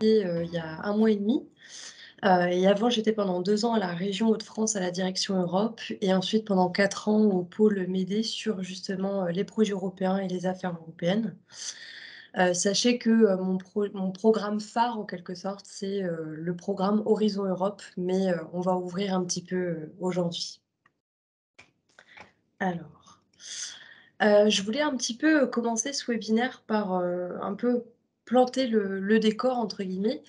il y a 1 mois et demi. Et avant, j'étais pendant 2 ans à la région Hauts-de-France à la direction Europe et ensuite pendant 4 ans au pôle MEDE sur justement, les projets européens et les affaires européennes. Sachez que, mon programme phare en quelque sorte, c'est, le programme Horizon Europe, mais, on va ouvrir un petit peu, aujourd'hui. Alors, je voulais un petit peu, commencer ce webinaire par, un peu «planter le décor» entre guillemets,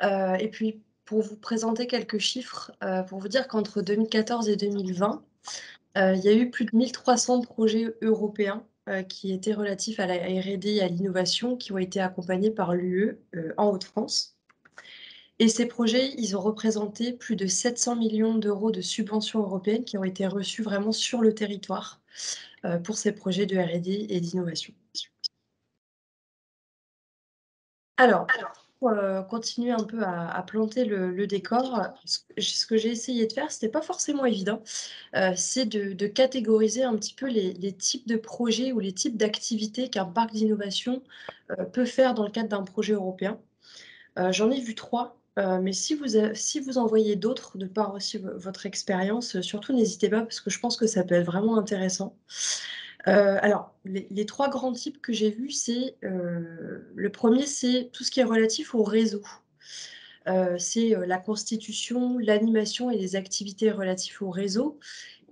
et puis pour vous présenter quelques chiffres, pour vous dire qu'entre 2014 et 2020, il y a eu plus de 1 300 projets européens, qui étaient relatifs à la R&D et à l'innovation, qui ont été accompagnés par l'UE, en Hauts-de-France. Et ces projets, ils ont représenté plus de 700 millions d'euros de subventions européennes qui ont été reçues vraiment sur le territoire, pour ces projets de R&D et d'innovation. Alors, pour, continuer un peu à planter le décor, ce que j'ai essayé de faire, c'était pas forcément évident, c'est de catégoriser un petit peu les types de projets ou les types d'activités qu'un parc d'innovation, peut faire dans le cadre d'un projet européen. J'en ai vu 3, mais si vous en voyez d'autres, de par aussi votre expérience, surtout n'hésitez pas parce que je pense que ça peut être vraiment intéressant. Alors les 3 grands types que j'ai vus, c'est, le premier, c'est tout ce qui est relatif au réseau. C'est, la constitution, l'animation et les activités relatives au réseau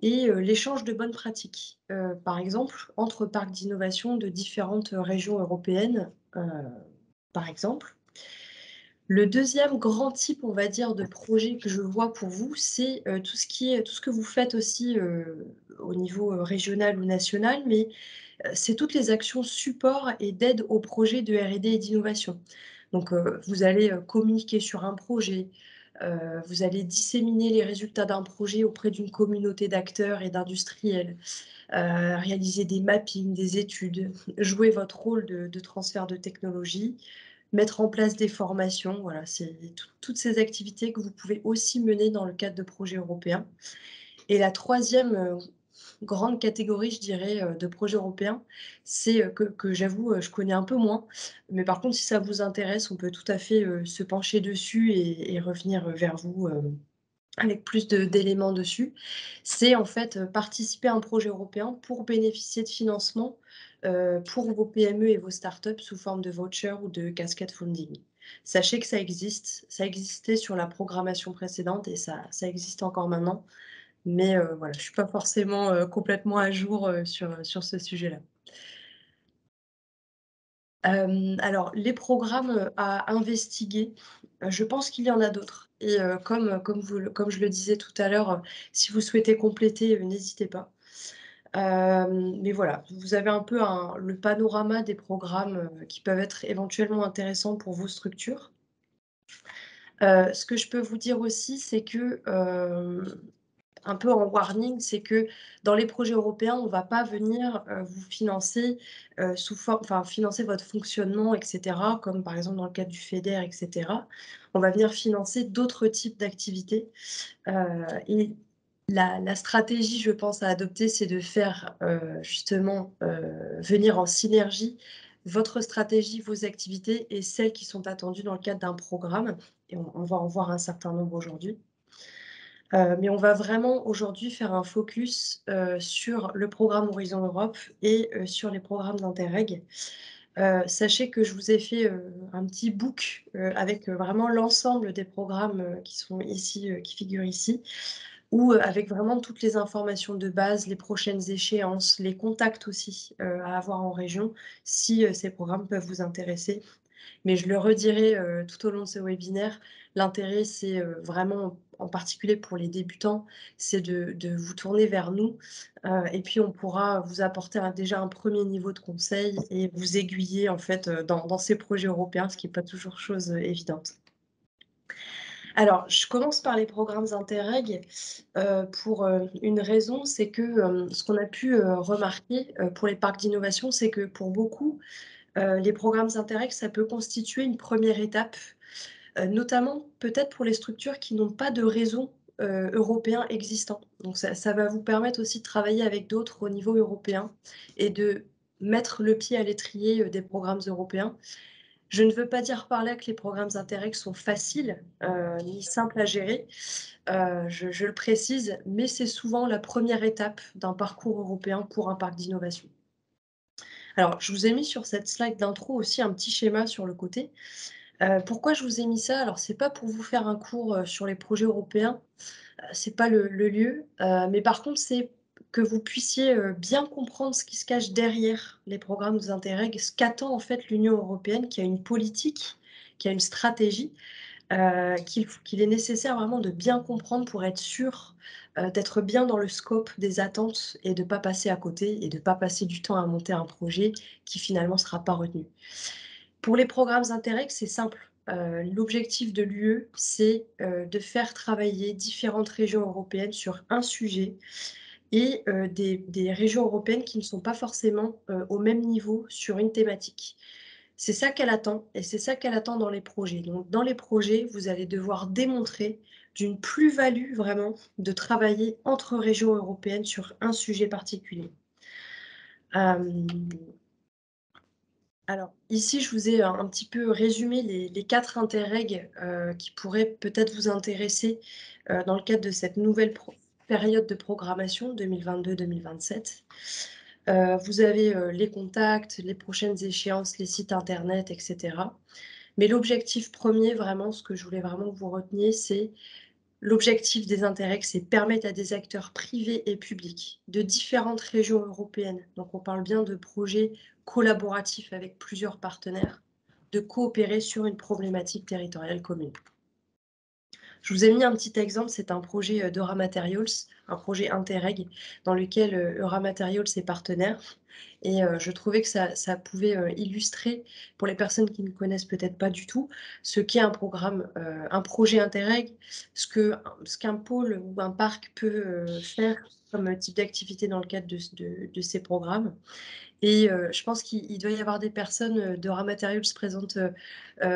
et l'échange de bonnes pratiques. Par exemple, entre parcs d'innovation de différentes régions européennes, par exemple. Le deuxième grand type, on va dire, de projet que je vois pour vous, c'est, tout ce que vous faites aussi, au niveau, régional ou national, mais, c'est toutes les actions support et d'aide aux projets de R&D et d'innovation. Donc, vous allez, communiquer sur un projet, vous allez disséminer les résultats d'un projet auprès d'une communauté d'acteurs et d'industriels, réaliser des mappings, des études, jouer votre rôle de transfert de technologie, mettre en place des formations, voilà, c'est toutes ces activités que vous pouvez aussi mener dans le cadre de projets européens. Et la troisième grande catégorie, je dirais, de projets européens, c'est, que j'avoue, je connais un peu moins. Mais par contre, si ça vous intéresse, on peut tout à fait, se pencher dessus et revenir, vers vous, avec plus d'éléments dessus. C'est en fait, participer à un projet européen pour bénéficier de financement, pour vos PME et vos startups sous forme de voucher ou de cascade funding. Sachez que ça existe, ça existait sur la programmation précédente et ça existe encore maintenant, mais voilà, je suis pas forcément, complètement à jour, sur ce sujet-là. Alors les programmes, à investiguer, je pense qu'il y en a d'autres et comme je le disais tout à l'heure, si vous souhaitez compléter, n'hésitez pas. Mais voilà, vous avez un peu le panorama des programmes, qui peuvent être éventuellement intéressants pour vos structures. Ce que je peux vous dire aussi, c'est que, un peu en warning, c'est que dans les projets européens, on ne va pas venir, vous financer, sous forme enfin financer votre fonctionnement et cetera, comme par exemple dans le cadre du FEDER et cetera. On va venir financer d'autres types d'activités, et la stratégie, je pense, à adopter, c'est de faire, justement, venir en synergie votre stratégie, vos activités et celles qui sont attendues dans le cadre d'un programme et on va en voir un certain nombre aujourd'hui. Mais on va vraiment aujourd'hui faire un focus, sur le programme Horizon Europe et sur les programmes d'Interreg. Sachez que je vous ai fait, un petit book, avec, vraiment l'ensemble des programmes, qui sont ici, qui figurent ici, où, avec vraiment toutes les informations de base, les prochaines échéances, les contacts aussi, à avoir en région si, ces programmes peuvent vous intéresser. Mais je le redirai, tout au long de ce webinaire, l'intérêt c'est, vraiment, en particulier pour les débutants, c'est de vous tourner vers nous, et puis on pourra vous apporter déjà un premier niveau de conseil et vous aiguiller en fait, dans ces projets européens, ce qui est pas toujours chose, évidente. Alors, je commence par les programmes Interreg, pour, une raison, c'est que, ce qu'on a pu, remarquer, pour les parcs d'innovation, c'est que pour beaucoup, les programmes Interreg, ça peut constituer une première étape, notamment peut-être pour les structures qui n'ont pas de réseau, européen existant. Donc ça va vous permettre aussi de travailler avec d'autres au niveau européen et de mettre le pied à l'étrier, des programmes européens. Je ne veux pas dire par là que les programmes Interreg sont faciles, ni simples à gérer, je le précise, mais c'est souvent la première étape d'un parcours européen pour un parc d'innovation. Alors, je vous ai mis sur cette slide d'intro aussi un petit schéma sur le côté. Pourquoi je vous ai mis ça? Alors, c'est pas pour vous faire un cours, sur les projets européens, c'est pas le lieu, mais par contre, c'est que vous puissiez, bien comprendre ce qui se cache derrière les programmes Interreg, ce qu'attend en fait l'Union européenne, qui a une politique, qui a une stratégie, qu'il est nécessaire vraiment de bien comprendre pour être sûr, d'être bien dans le scope des attentes et de pas passer à côté et de pas passer du temps à monter un projet qui finalement sera pas retenu. Pour les programmes Interreg, c'est simple. L'objectif de l'UE, c'est, de faire travailler différentes régions européennes sur un sujet et des régions européennes qui ne sont pas forcément, au même niveau sur une thématique. C'est ça qu'elle attend et c'est ça qu'elle attend dans les projets. Donc dans les projets, vous allez devoir démontrer d'une plus-value vraiment de travailler entre régions européennes sur un sujet particulier. Hem Alors, ici, je vous ai un petit peu résumé les 4 interregs, qui pourraient peut-être vous intéresser, dans le cadre de cette nouvelle période de programmation 2022-2027. Vous avez, les contacts, les prochaines échéances, les sites internet et cetera. Mais l'objectif premier, vraiment, ce que je voulais vraiment que vous reteniez, c'est l'objectif des interregs, c'est permettre à des acteurs privés et publics de différentes régions européennes, donc on parle bien de projets collaboratifs avec plusieurs partenaires, de coopérer sur une problématique territoriale commune. Je vous ai mis un petit exemple, c'est un projet d'Eura Materials, un projet Interreg, dans lequel Eura Materials est partenaire. Et je trouvais que ça pouvait illustrer, pour les personnes qui ne connaissent peut-être pas du tout, ce qu'est un programme, un projet Interreg, ce qu'un pôle ou un parc peut faire comme type d'activité dans le cadre de ces programmes. Et je pense qu'il doit y avoir des personnes, d'Aura Materials présentes,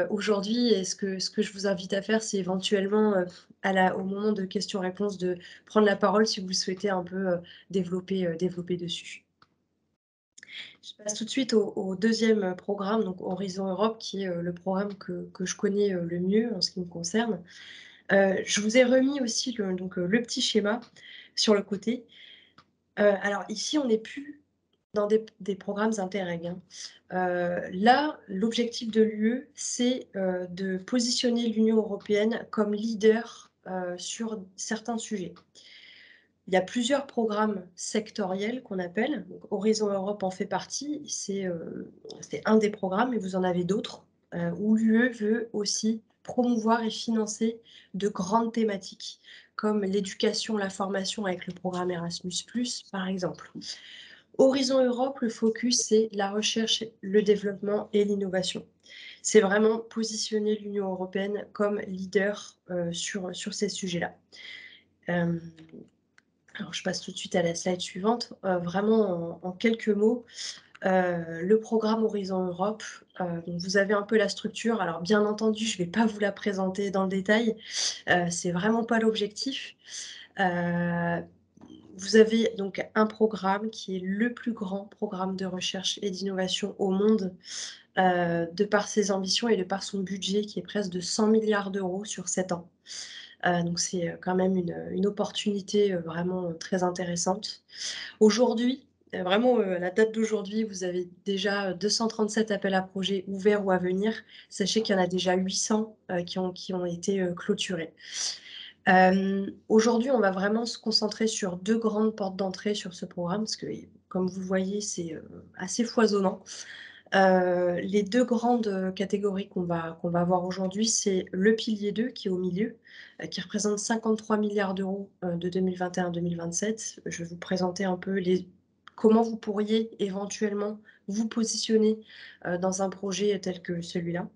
aujourd'hui et ce que je vous invite à faire, c'est éventuellement, au moment de questions-réponses, de prendre la parole si vous souhaitez un peu, développer dessus. Je passe tout de suite au 2e programme, donc Horizon Europe, qui est, le programme que je connais, le mieux en ce qui me concerne. Je vous ai remis aussi le petit schéma sur le côté. Alors ici, on n'est plus dans des programmes Interreg, hein. Là, l'objectif de l'UE, c'est, de positionner l'Union européenne comme leader, sur certains sujets. Il y a plusieurs programmes sectoriels qu'on appelle, donc Horizon Europe en fait partie, c'est un des programmes, mais vous en avez d'autres, où l'UE veut aussi promouvoir et financer de grandes thématiques, comme l'éducation, la formation avec le programme Erasmus+, par exemple. Horizon Europe, le focus, c'est la recherche, le développement et l'innovation. C'est vraiment positionner l'Union européenne comme leader, sur ces sujets-là. Hem, alors je passe tout de suite à la slide suivante. Vraiment en quelques mots, le programme Horizon Europe, donc vous avez un peu la structure. Alors bien entendu, je ne vais pas vous la présenter dans le détail, c'est vraiment pas l'objectif. Heu, Vous avez donc un programme qui est le plus grand programme de recherche et d'innovation au monde, de par ses ambitions et de par son budget qui est presque de 100 milliards d'euros sur 7 ans. Donc c'est, quand même une opportunité, vraiment, très intéressante. Aujourd'hui, vraiment, à la date d'aujourd'hui, vous avez déjà 237 appels à projets ouverts ou à venir. Sachez qu'il y en a déjà 800, qui ont été, clôturés. Aujourd'hui, on va vraiment se concentrer sur 2 grandes portes d'entrée sur ce programme parce que, comme vous le voyez, c'est, assez foisonnant. Les 2 grandes, catégories qu'on va voir aujourd'hui, c'est le pilier 2 qui est au milieu, qui représente 53 milliards d'euros, de 2021-2027. Je vais vous présenter un peu comment vous pourriez éventuellement vous positionner, dans un projet tel que celui-là.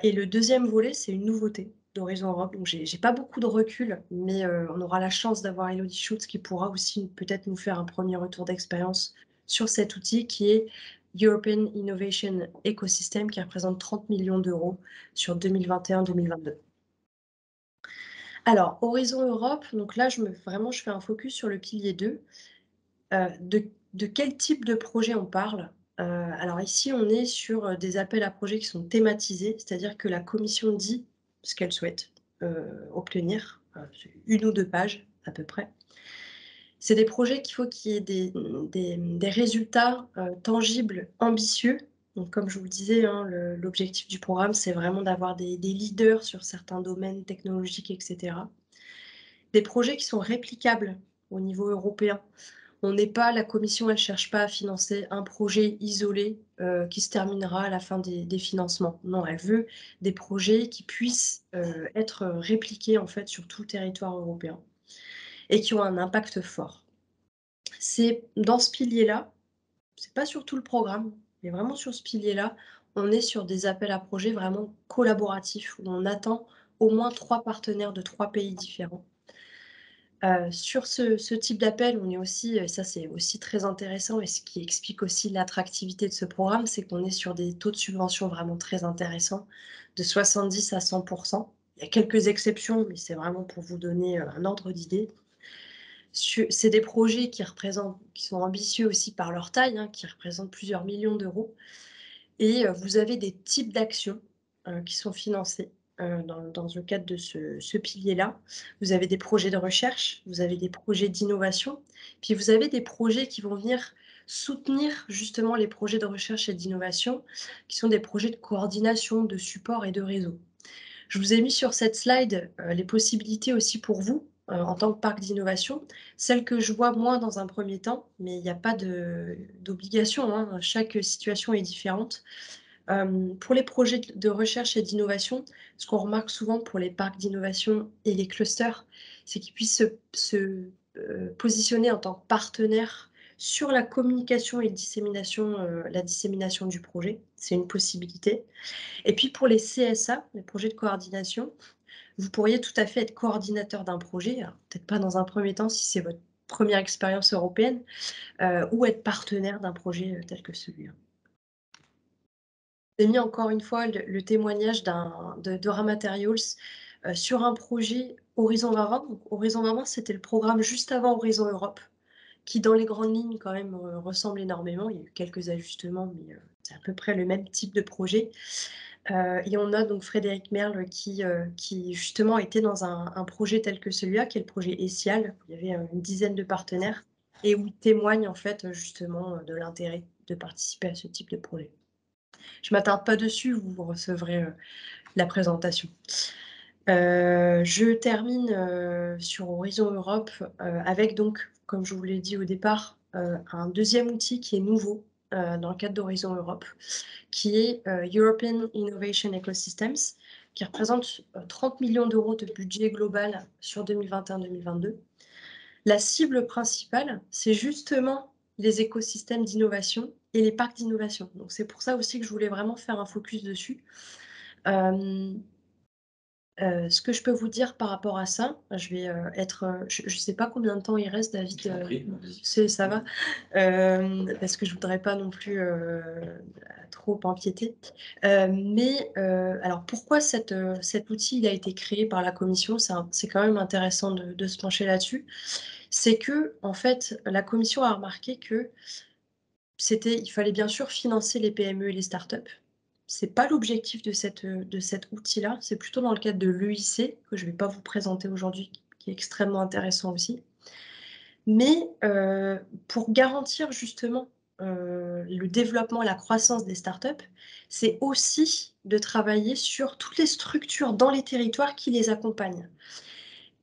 Et le deuxième volet, c'est une nouveauté d'Horizon Europe. Donc j'ai pas beaucoup de recul, mais on aura la chance d'avoir Élodie Schutz qui pourra aussi peut-être nous faire un premier retour d'expérience sur cet outil qui est European Innovation Ecosystem, qui représente 30 millions d'euros sur 2021-2022. Alors, Horizon Europe, donc là, je fais un focus sur le pilier 2. De quel type de projet on parle? Alors ici, on est sur des appels à projets qui sont thématisés, c'est-à-dire que la commission dit ce qu'elle souhaite, obtenir, c'est 1 ou 2 pages à peu près. C'est des projets qu'il faut qu'il y ait des résultats, tangibles, ambitieux. Donc comme je vous le disais, hein, l'objectif du programme, c'est vraiment d'avoir des leaders sur certains domaines technologiques et cetera. Des projets qui sont réplicables au niveau européen. On n'est pas la commission, elle cherche pas à financer un projet isolé, qui se terminera à la fin des financements. Non, elle veut des projets qui puissent, être répliqués en fait sur tout le territoire européen et qui ont un impact fort. C'est dans ce pilier-là, c'est pas sur tout le programme, mais vraiment sur ce pilier-là, on est sur des appels à projets vraiment collaboratifs où on attend au moins 3 partenaires de 3 pays différents. Sur ce type d'appel, on est aussi, ça c'est aussi très intéressant et ce qui explique aussi l'attractivité de ce programme, c'est qu'on est sur des taux de subvention vraiment très intéressants, de 70 à 100. Il y a quelques exceptions, mais c'est vraiment pour vous donner, un ordre d'idée. C'est des projets qui sont ambitieux aussi par leur taille, hein, qui représentent plusieurs millions d'euros et vous avez des types d'actions, qui sont financées, dans le cadre de ce pilier-là. Vous avez des projets de recherche, vous avez des projets d'innovation, puis vous avez des projets qui vont venir soutenir justement les projets de recherche et d'innovation, qui sont des projets de coordination, de support et de réseau. Je vous ai mis sur cette slide, les possibilités aussi pour vous, en tant que parc d'innovation. Celles que je vois moi dans un premier temps, mais il n'y a pas d'obligation, hein, chaque situation est différente. Pour les projets de recherche et d'innovation, ce qu'on remarque souvent pour les parcs d'innovation et les clusters, c'est qu'ils puissent positionner en tant que partenaires sur la communication et la dissémination du projet. C'est une possibilité. Et puis pour les CSA, les projets de coordination, vous pourriez tout à fait être coordinateur d'un projet, alors peut-être pas dans un premier temps si c'est votre première expérience européenne, ou être partenaire d'un projet, tel que celui-là. J'ai mis encore une fois le témoignage de Ramaterials, sur un projet Horizon 2020. Donc Horizon 2020, c'était le programme juste avant Horizon Europe, qui dans les grandes lignes quand même, ressemble énormément. Il y a eu quelques ajustements, mais, c'est à peu près le même type de projet. Et on a donc Frédéric Merle qui justement était dans un projet tel que celui-là, qui est le projet ESIAL, où il y avait, une dizaine de partenaires et où il témoigne en fait, justement, de l'intérêt de participer à ce type de projet. Je m'attarde pas dessus, vous recevrez, la présentation. Je termine, sur Horizon Europe, avec donc, comme je vous l'ai dit au départ, un deuxième outil qui est nouveau, dans le cadre d'Horizon Europe, qui est, European Innovation Ecosystems, qui représente, 30 millions d'euros de budget global sur 2021-2022. La cible principale, c'est justement les écosystèmes d'innovation et les parcs d'innovation. Donc c'est pour ça aussi que je voulais vraiment faire un focus dessus. Hem Ce que je peux vous dire par rapport à ça, je vais, être, je sais pas combien de temps il reste David, Je t'en prie. ça va? Parce que je voudrais pas non plus, trop empiéter. Alors pourquoi cet outil il a été créé par la commission? C'est quand même intéressant de se pencher là-dessus. C'est qu'en fait, la commission a remarqué que il fallait bien sûr financer les PME et les startups. C'est pas l'objectif de cet outil-là, c'est plutôt dans le cadre de l'EIC, que je vais pas vous présenter aujourd'hui, qui est extrêmement intéressant aussi. Mais, pour garantir justement, le développement et la croissance des startups, c'est aussi de travailler sur toutes les structures dans les territoires qui les accompagnent.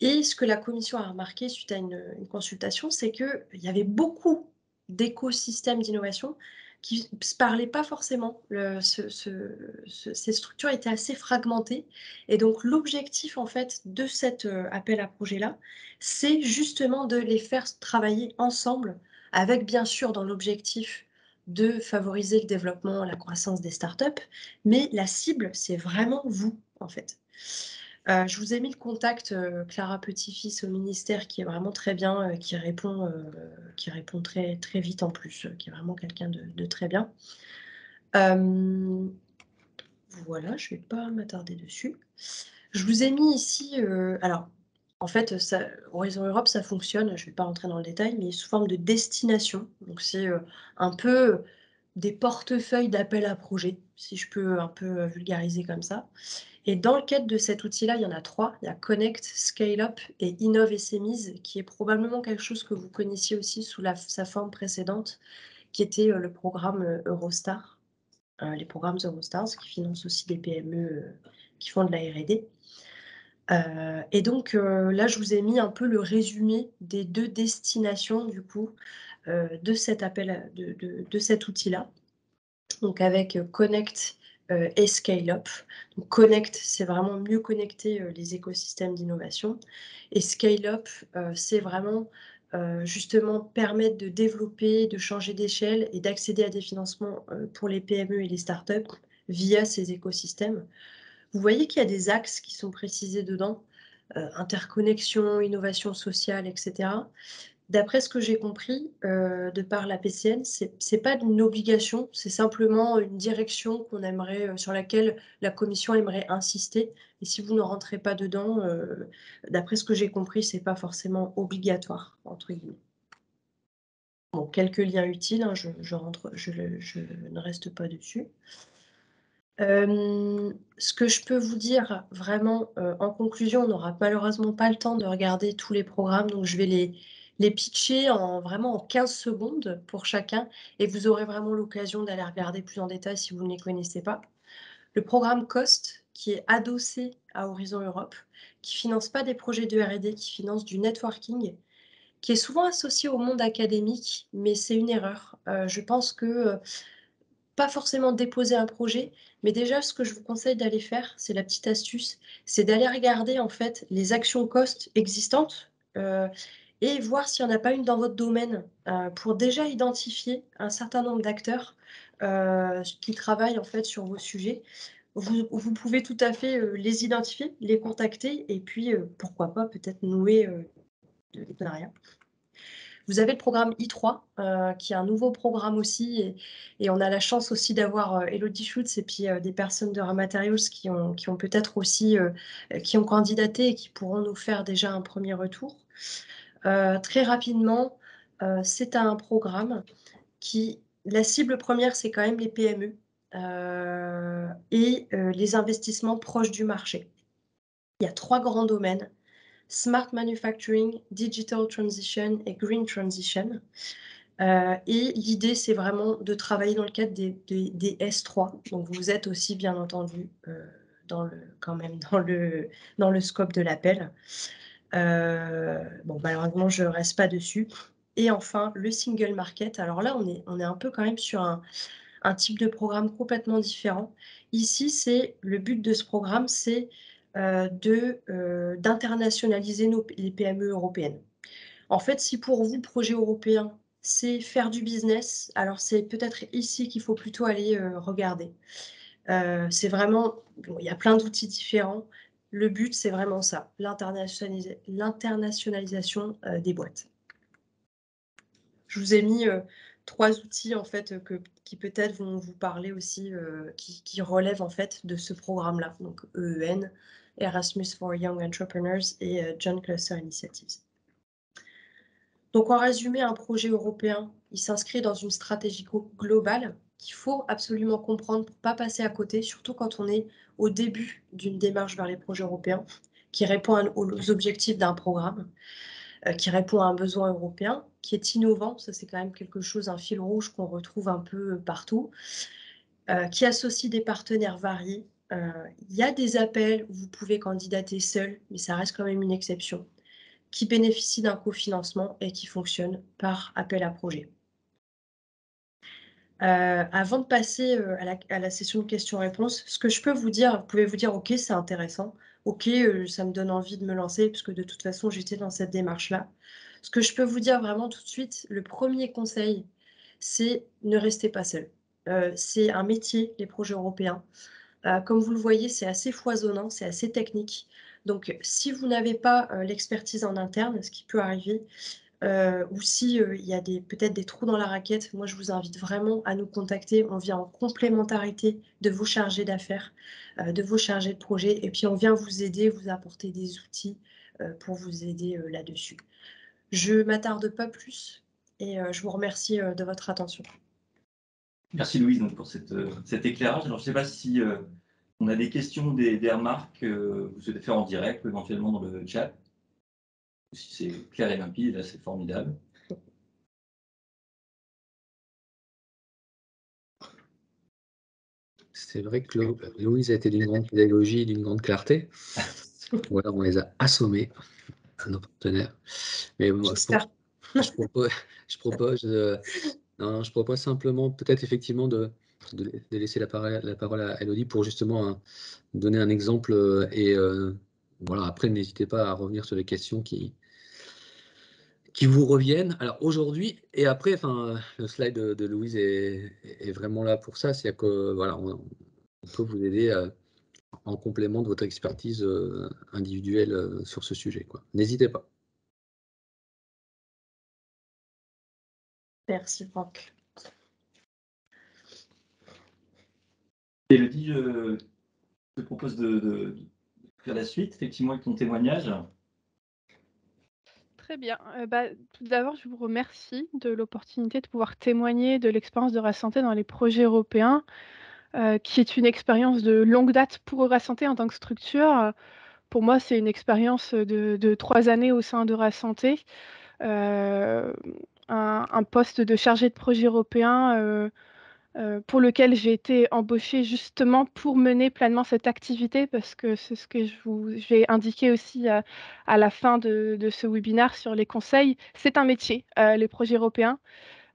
Et ce que la commission a remarqué suite à une consultation, c'est qu'il y avait beaucoup d'écosystèmes d'innovation qui ne se parlaient pas forcément. Ces structures étaient assez fragmentées et donc l'objectif en fait de cet, appel à projet-là, c'est justement de les faire travailler ensemble avec bien sûr dans l'objectif de favoriser le développement, la croissance des startups, mais la cible, c'est vraiment vous, en fait. Je vous ai mis le contact, Clara Petit-Fils au ministère qui est vraiment très bien, qui répond très très vite en plus, qui est vraiment quelqu'un de très bien. Hem, voilà, je vais pas m'attarder dessus. Je vous ai mis ici, alors en fait, Horizon Europe, ça fonctionne, je vais pas rentrer dans le détail, mais sous forme de destination. Donc c'est, un peu des portefeuilles d'appels à projets, si je peux un peu vulgariser comme ça. Et dans le cadre de cet outil-là, il y en a 3. Il y a Connect, Scale Up et Innove SMEs, qui est probablement quelque chose que vous connaissiez aussi sous sa forme précédente, qui était le programme Eurostar, les programmes Eurostars qui financent aussi des PME qui font de la R&D. Et donc là, je vous ai mis un peu le résumé des 2 destinations du coup, de cet appel de cet outil-là. Donc avec, Connect, et Scale Up. Donc Connect, c'est vraiment mieux connecter, les écosystèmes d'innovation et Scale Up, c'est vraiment, justement permettre de développer, de changer d'échelle et d'accéder à des financements, pour les PME et les startups via ces écosystèmes. Vous voyez qu'il y a des axes qui sont précisés dedans, interconnexion, innovation sociale et cetera. D'après ce que j'ai compris, de par la PCN, c'est pas une obligation, c'est simplement une direction qu'on aimerait, sur laquelle la commission aimerait insister et si vous ne rentrez pas dedans, d'après ce que j'ai compris, c'est pas forcément «obligatoire» entre guillemets. Bon, quelques liens utiles, hein, je ne reste pas dessus. Ce que je peux vous dire vraiment, en conclusion, on n'aura malheureusement pas le temps de regarder tous les programmes, donc je vais les pitcher vraiment en 15 secondes pour chacun et vous aurez vraiment l'occasion d'aller regarder plus en détail si vous ne les connaissez pas. Le programme COST, qui est adossé à Horizon Europe, qui finance pas des projets de R&D, qui finance du networking, qui est souvent associé au monde académique, mais c'est une erreur. Je pense que, pas forcément déposer un projet, mais déjà ce que je vous conseille d'aller faire, c'est la petite astuce, c'est d'aller regarder en fait les actions cost existantes, et voir s'il n'y en a pas une dans votre domaine, pour déjà identifier un certain nombre d'acteurs, qui travaillent en fait sur vos sujets. Vous pouvez tout à fait, les identifier, les contacter et puis, pourquoi pas peut-être nouer, de partenariats. Vous avez le programme I3, qui est un nouveau programme aussi et on a la chance aussi d'avoir, Elodie Schutz et puis, des personnes de Ramaterials qui ont peut-être aussi, qui ont candidaté et qui pourront nous faire déjà un premier retour. Très rapidement, c'est un programme qui la cible première, c'est quand même les PME, et les investissements proches du marché. Il y a 3 grands domaines: smart manufacturing, digital transition et green transition. Et l'idée, c'est vraiment de travailler dans le cadre des S3. Donc vous êtes aussi bien entendu, quand même dans le scope de l'appel. Bon malheureusement, je reste pas dessus et enfin le single market. Alors là, on est un peu quand même sur un type de programme complètement différent. Ici, c'est le but de ce programme, c'est, d'internationaliser les PME européennes. En fait, si pour vous, projet européen, c'est faire du business, alors c'est peut-être ici qu'il faut plutôt aller, regarder. C'est vraiment bon, il y a plein d'outils différents. Le but, c'est vraiment ça, l'internationalisation, des boîtes. Je vous ai mis, 3 outils en fait, qui peut-être vont vous parler aussi, qui relèvent en fait de ce programme-là, donc EEN, Erasmus for Young Entrepreneurs et John Cluster Initiatives. Donc en résumé, un projet européen, il s'inscrit dans une stratégie globale qu'il faut absolument comprendre pour ne pas passer à côté, surtout quand on est au début d'une démarche vers les projets européens, qui répond aux objectifs d'un programme, qui répond à un besoin européen, qui est innovant, ça c'est quand même quelque chose, un fil rouge qu'on retrouve un peu partout, qui associe des partenaires variés. Il y a des appels où vous pouvez candidater seul, mais ça reste quand même une exception, qui bénéficie d'un cofinancement et qui fonctionne par appel à projet. Avant de passer, à la session de questions-réponses, ce que je peux vous dire, vous pouvez vous dire: «OK, c'est intéressant. OK, ça me donne envie de me lancer», puisque de toute façon, j'étais dans cette démarche-là. Ce que je peux vous dire vraiment tout de suite, le premier conseil, c'est ne restez pas seul. C'est un métier, les projets européens. Comme vous le voyez, c'est assez foisonnant, c'est assez technique. Donc si vous n'avez pas, l'expertise en interne, ce qui peut arriver, ou si, il y a peut-être des trous dans la raquette, moi je vous invite vraiment à nous contacter. On vient en complémentarité de vos chargés d'affaires, de vos chargés de projet et puis on vient vous aider, vous apporter des outils, pour vous aider, là-dessus. Je m'attarde pas plus et je vous remercie, de votre attention. Merci Louise donc, pour cet éclairage. Alors, je ne sais pas si on a des questions, des remarques que vous souhaitez faire en direct ou éventuellement dans le chat. Si c'est clair et limpide, là, c'est formidable. C'est vrai que Louise a été d'une grande pédagogie, d'une grande clarté. Voilà, on les a assommés, nos partenaires. Mais bon, J'espère. je propose, non, je propose simplement peut-être effectivement de laisser la parole à Elodie pour justement donner un exemple, et voilà, après n'hésitez pas à revenir sur les questions qui vous reviennent. Alors aujourd'hui et après, enfin, le slide de Louise est vraiment là pour ça. C'est-à-dire que voilà, on peut vous aider, en complément de votre expertise, individuelle, sur ce sujet, quoi. N'hésitez pas. Merci Franck. Élodie, je te propose de faire la suite, effectivement, avec ton témoignage. Très bien. Tout d'abord, je vous remercie de l'opportunité de pouvoir témoigner de l'expérience de Rasanté dans les projets européens, qui est une expérience de longue date pour Rasanté en tant que structure. Pour moi, c'est une expérience de 3 années au sein de Rasanté. Un poste de chargé de projet européen, pour lequel j'ai été embauchée justement pour mener pleinement cette activité parce que c'est ce que j'ai indiqué aussi à la fin de ce webinaire sur les conseils. C'est un métier, les projets européens.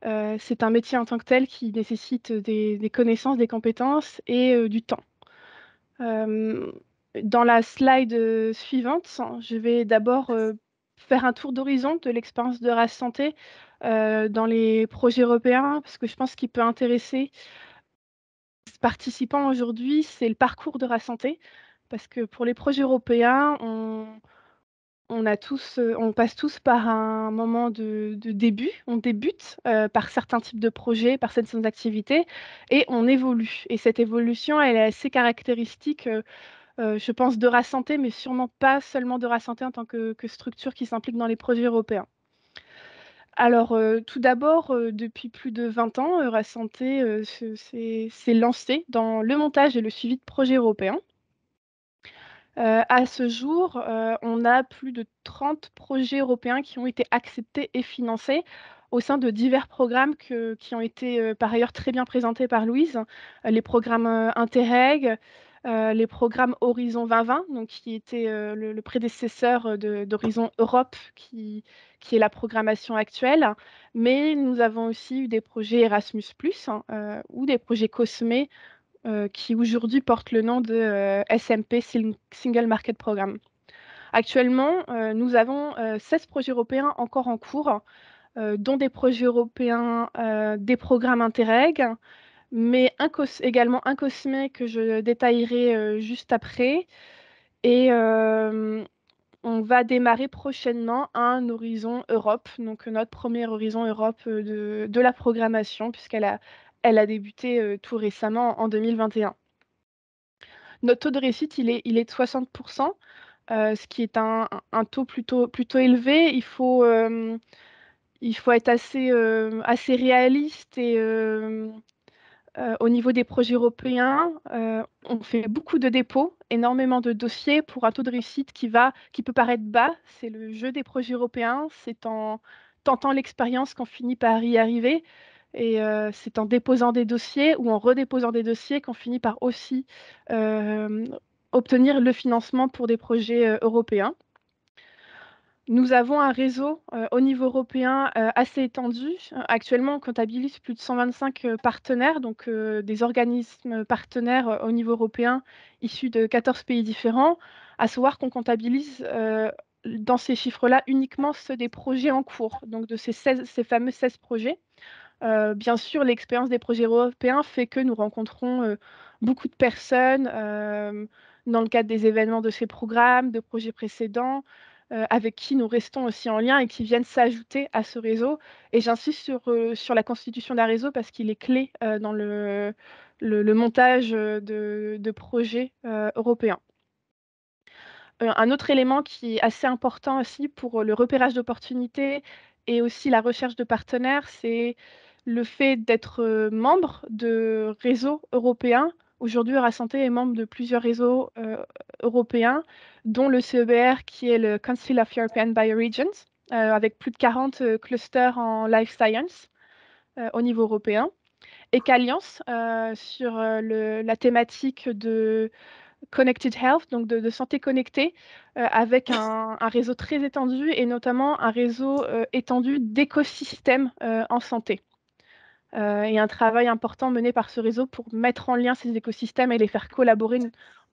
C'est un métier en tant que tel qui nécessite des connaissances, des compétences et du temps. Dans la slide suivante, je vais d'abord faire un tour d'horizon de l'expérience de Race Santé dans les projets européens, parce que je pense qu'il peut intéresser les participants aujourd'hui, c'est le parcours de Race Santé, parce que pour les projets européens, on passe tous par un moment de début. On débute par certains types de projets, par certaines activités, et on évolue. Et cette évolution, elle est assez caractéristique, je pense, de Race Santé, mais sûrement pas seulement de Race Santé en tant que structure qui s'implique dans les projets européens. Alors, tout d'abord, depuis plus de 20 ans, Race Santé s'est lancé dans le montage et le suivi de projets européens. À ce jour, on a plus de 30 projets européens qui ont été acceptés et financés au sein de divers programmes qui ont été, par ailleurs très bien présentés par Louise. Les programmes, Interreg, les programmes Horizon 2020, donc qui était, le prédécesseur, d'Horizon Europe qui est la programmation actuelle. Mais nous avons aussi eu des projets Erasmus+, ou des projets COSME, qui aujourd'hui porte le nom de SMP, Single Market Programme. Actuellement, nous avons 16 projets européens encore en cours, dont des projets européens, des programmes Interreg, mais également un COSME que je détaillerai juste après. Et on va démarrer prochainement un Horizon Europe, donc notre premier Horizon Europe de la programmation, elle a débuté tout récemment en 2021. Notre taux de réussite, il est de 60%, ce qui est un taux plutôt élevé. Il faut être assez réaliste et au niveau des projets européens, on fait beaucoup de dépôts, énormément de dossiers pour un taux de réussite qui peut paraître bas. C'est le jeu des projets européens, c'est en tentant l'expérience qu'on finit par y arriver. Et c'est en déposant des dossiers ou en redéposant des dossiers qu'on finit par aussi obtenir le financement pour des projets européens. Nous avons un réseau au niveau européen assez étendu. Actuellement, on comptabilise plus de 125 partenaires, donc des organismes partenaires au niveau européen issus de 14 pays différents. À savoir qu'on comptabilise dans ces chiffres-là uniquement ceux des projets en cours, donc de ces fameux 16 projets. Bien sûr, l'expérience des projets européens fait que nous rencontrons beaucoup de personnes dans le cadre des événements de ces programmes, de projets précédents, avec qui nous restons aussi en lien et qui viennent s'ajouter à ce réseau. Et j'insiste sur la constitution d'un réseau parce qu'il est clé dans le montage de projets européens. Un autre élément qui est assez important aussi pour le repérage d'opportunités et aussi la recherche de partenaires, c'est le fait d'être membre de réseaux européens. Aujourd'hui, Eurasanté est membre de plusieurs réseaux européens, dont le CEBR, qui est le Council of European Bioregions, avec plus de 40 clusters en life science au niveau européen, et qu'Alliance, sur la thématique de Connected Health, donc de santé connectée, avec un réseau très étendu et notamment un réseau étendu d'écosystèmes en santé. Et un travail important mené par ce réseau pour mettre en lien ces écosystèmes et les faire collaborer,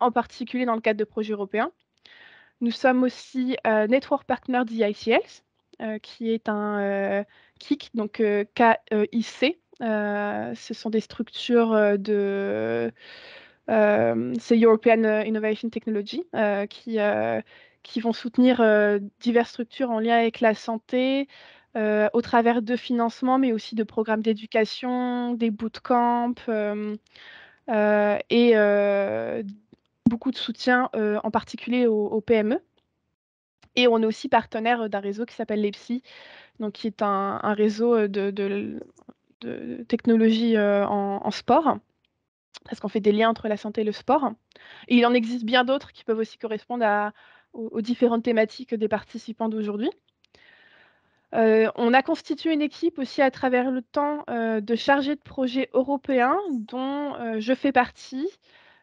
en particulier dans le cadre de projets européens. Nous sommes aussi Network Partner d'EICLs, qui est un KIC, donc KIC. Ce sont des structures c'est European Innovation Technology, qui vont soutenir diverses structures en lien avec la santé, au travers de financements, mais aussi de programmes d'éducation, des bootcamps et beaucoup de soutien, en particulier aux PME. Et on est aussi partenaire d'un réseau qui s'appelle l'EPSI, donc qui est un réseau de technologie en sport, parce qu'on fait des liens entre la santé et le sport. Et il en existe bien d'autres qui peuvent aussi correspondre aux différentes thématiques des participants d'aujourd'hui. On a constitué une équipe aussi à travers le temps de chargés de projets européens dont je fais partie,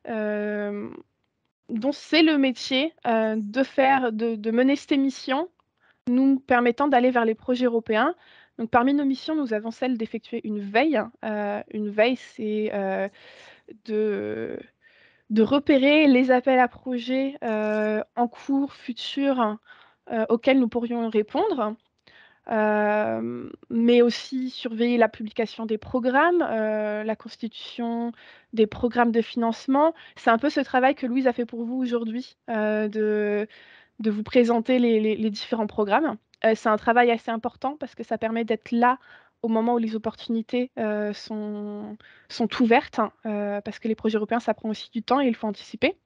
dont c'est le métier de mener ces missions, nous permettant d'aller vers les projets européens. Donc, parmi nos missions, nous avons celle d'effectuer une veille. Une veille, c'est de repérer les appels à projets en cours, futurs, auxquels nous pourrions répondre. Mais aussi surveiller la publication des programmes, la constitution des programmes de financement. C'est un peu ce travail que Louise a fait pour vous aujourd'hui, de vous présenter les différents programmes. C'est un travail assez important parce que ça permet d'être là au moment où les opportunités sont ouvertes, parce que les projets européens, ça prend aussi du temps et il faut anticiper.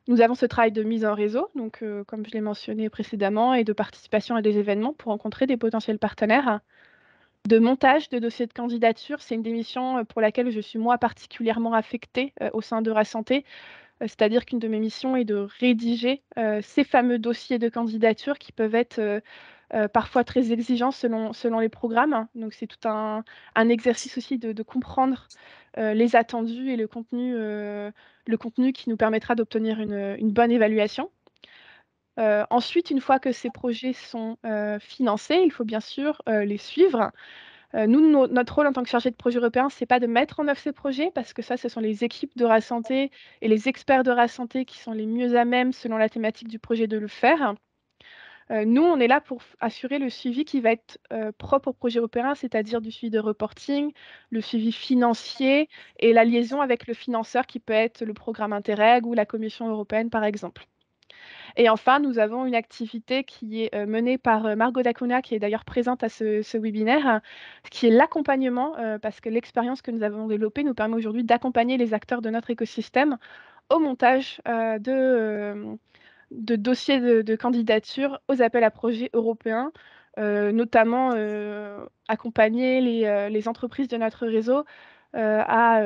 Nous avons ce travail de mise en réseau, donc comme je l'ai mentionné précédemment, et de participation à des événements pour rencontrer des potentiels partenaires. De montage de dossiers de candidature, c'est une des missions pour laquelle je suis moi particulièrement affectée au sein d'Eurasanté. C'est-à-dire qu'une de mes missions est de rédiger ces fameux dossiers de candidature qui peuvent être parfois très exigeants selon les programmes. Donc c'est tout un exercice aussi de comprendre les attendus et le contenu qui nous permettra d'obtenir une bonne évaluation. Ensuite, une fois que ces projets sont financés, il faut bien sûr les suivre. Nous, notre rôle en tant que chargé de projet européen, ce n'est pas de mettre en œuvre ces projets, parce que ça, ce sont les équipes d'Eurasanté et les experts d'Eurasanté qui sont les mieux à même, selon la thématique du projet, de le faire. Nous, on est là pour assurer le suivi qui va être propre au projet européen, c'est-à-dire du suivi de reporting, le suivi financier et la liaison avec le financeur qui peut être le programme Interreg ou la Commission européenne, par exemple. Et enfin, nous avons une activité qui est menée par Margot Dacuna, qui est d'ailleurs présente à ce webinaire, qui est l'accompagnement, parce que l'expérience que nous avons développée nous permet aujourd'hui d'accompagner les acteurs de notre écosystème au montage de dossiers de candidature aux appels à projets européens, notamment accompagner les entreprises de notre réseau à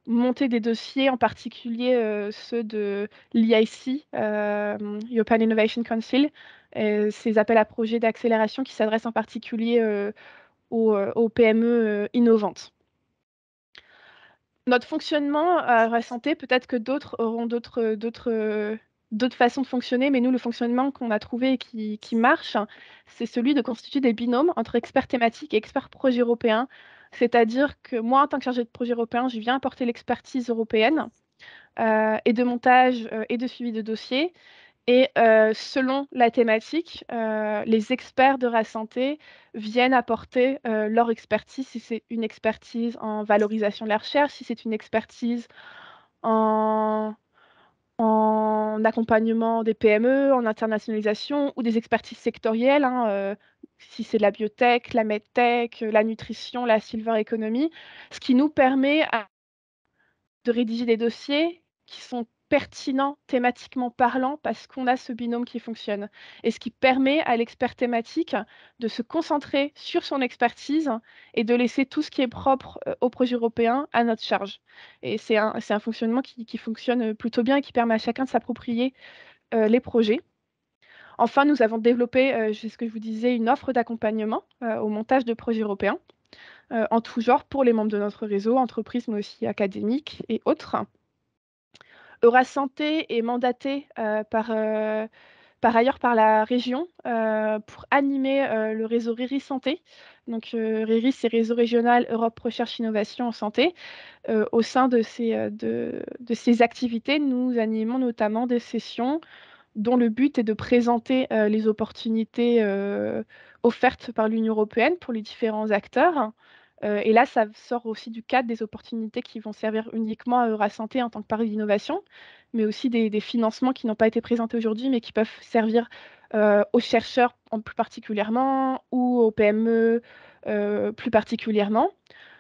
monter des dossiers, en particulier ceux de l'EIC, European Innovation Council, ces appels à projets d'accélération qui s'adressent en particulier aux PME innovantes. Notre fonctionnement à Santé, peut-être que d'autres auront d'autres façons de fonctionner, mais nous, le fonctionnement qu'on a trouvé et qui marche, c'est celui de constituer des binômes entre experts thématiques et experts projets européens. C'est-à-dire que moi, en tant que chargée de projet européen, je viens apporter l'expertise européenne et de montage et de suivi de dossiers. Et selon la thématique, les experts de Santé viennent apporter leur expertise, si c'est une expertise en valorisation de la recherche, si c'est une expertise en accompagnement des PME, en internationalisation, ou des expertises sectorielles, si c'est de la biotech, la medtech, la nutrition, la silver economy, ce qui nous permet de rédiger des dossiers qui sont pertinent thématiquement parlant parce qu'on a ce binôme qui fonctionne. Et ce qui permet à l'expert thématique de se concentrer sur son expertise et de laisser tout ce qui est propre au projet européen à notre charge. Et c'est un fonctionnement qui fonctionne plutôt bien et qui permet à chacun de s'approprier les projets. Enfin, nous avons développé, c'est ce que je vous disais, une offre d'accompagnement au montage de projets européens en tout genre pour les membres de notre réseau, entreprises, mais aussi académiques et autres. Eurasanté est mandaté par ailleurs par la région pour animer le réseau RIRI Santé. Donc RIRI, c'est Réseau Régional Europe Recherche Innovation en Santé. Au sein de ces activités, nous animons notamment des sessions dont le but est de présenter les opportunités offertes par l'Union européenne pour les différents acteurs. Et là, ça sort aussi du cadre des opportunités qui vont servir uniquement à Eurasanté en tant que pari d'innovation, mais aussi des financements qui n'ont pas été présentés aujourd'hui, mais qui peuvent servir aux chercheurs plus particulièrement ou aux PME plus particulièrement,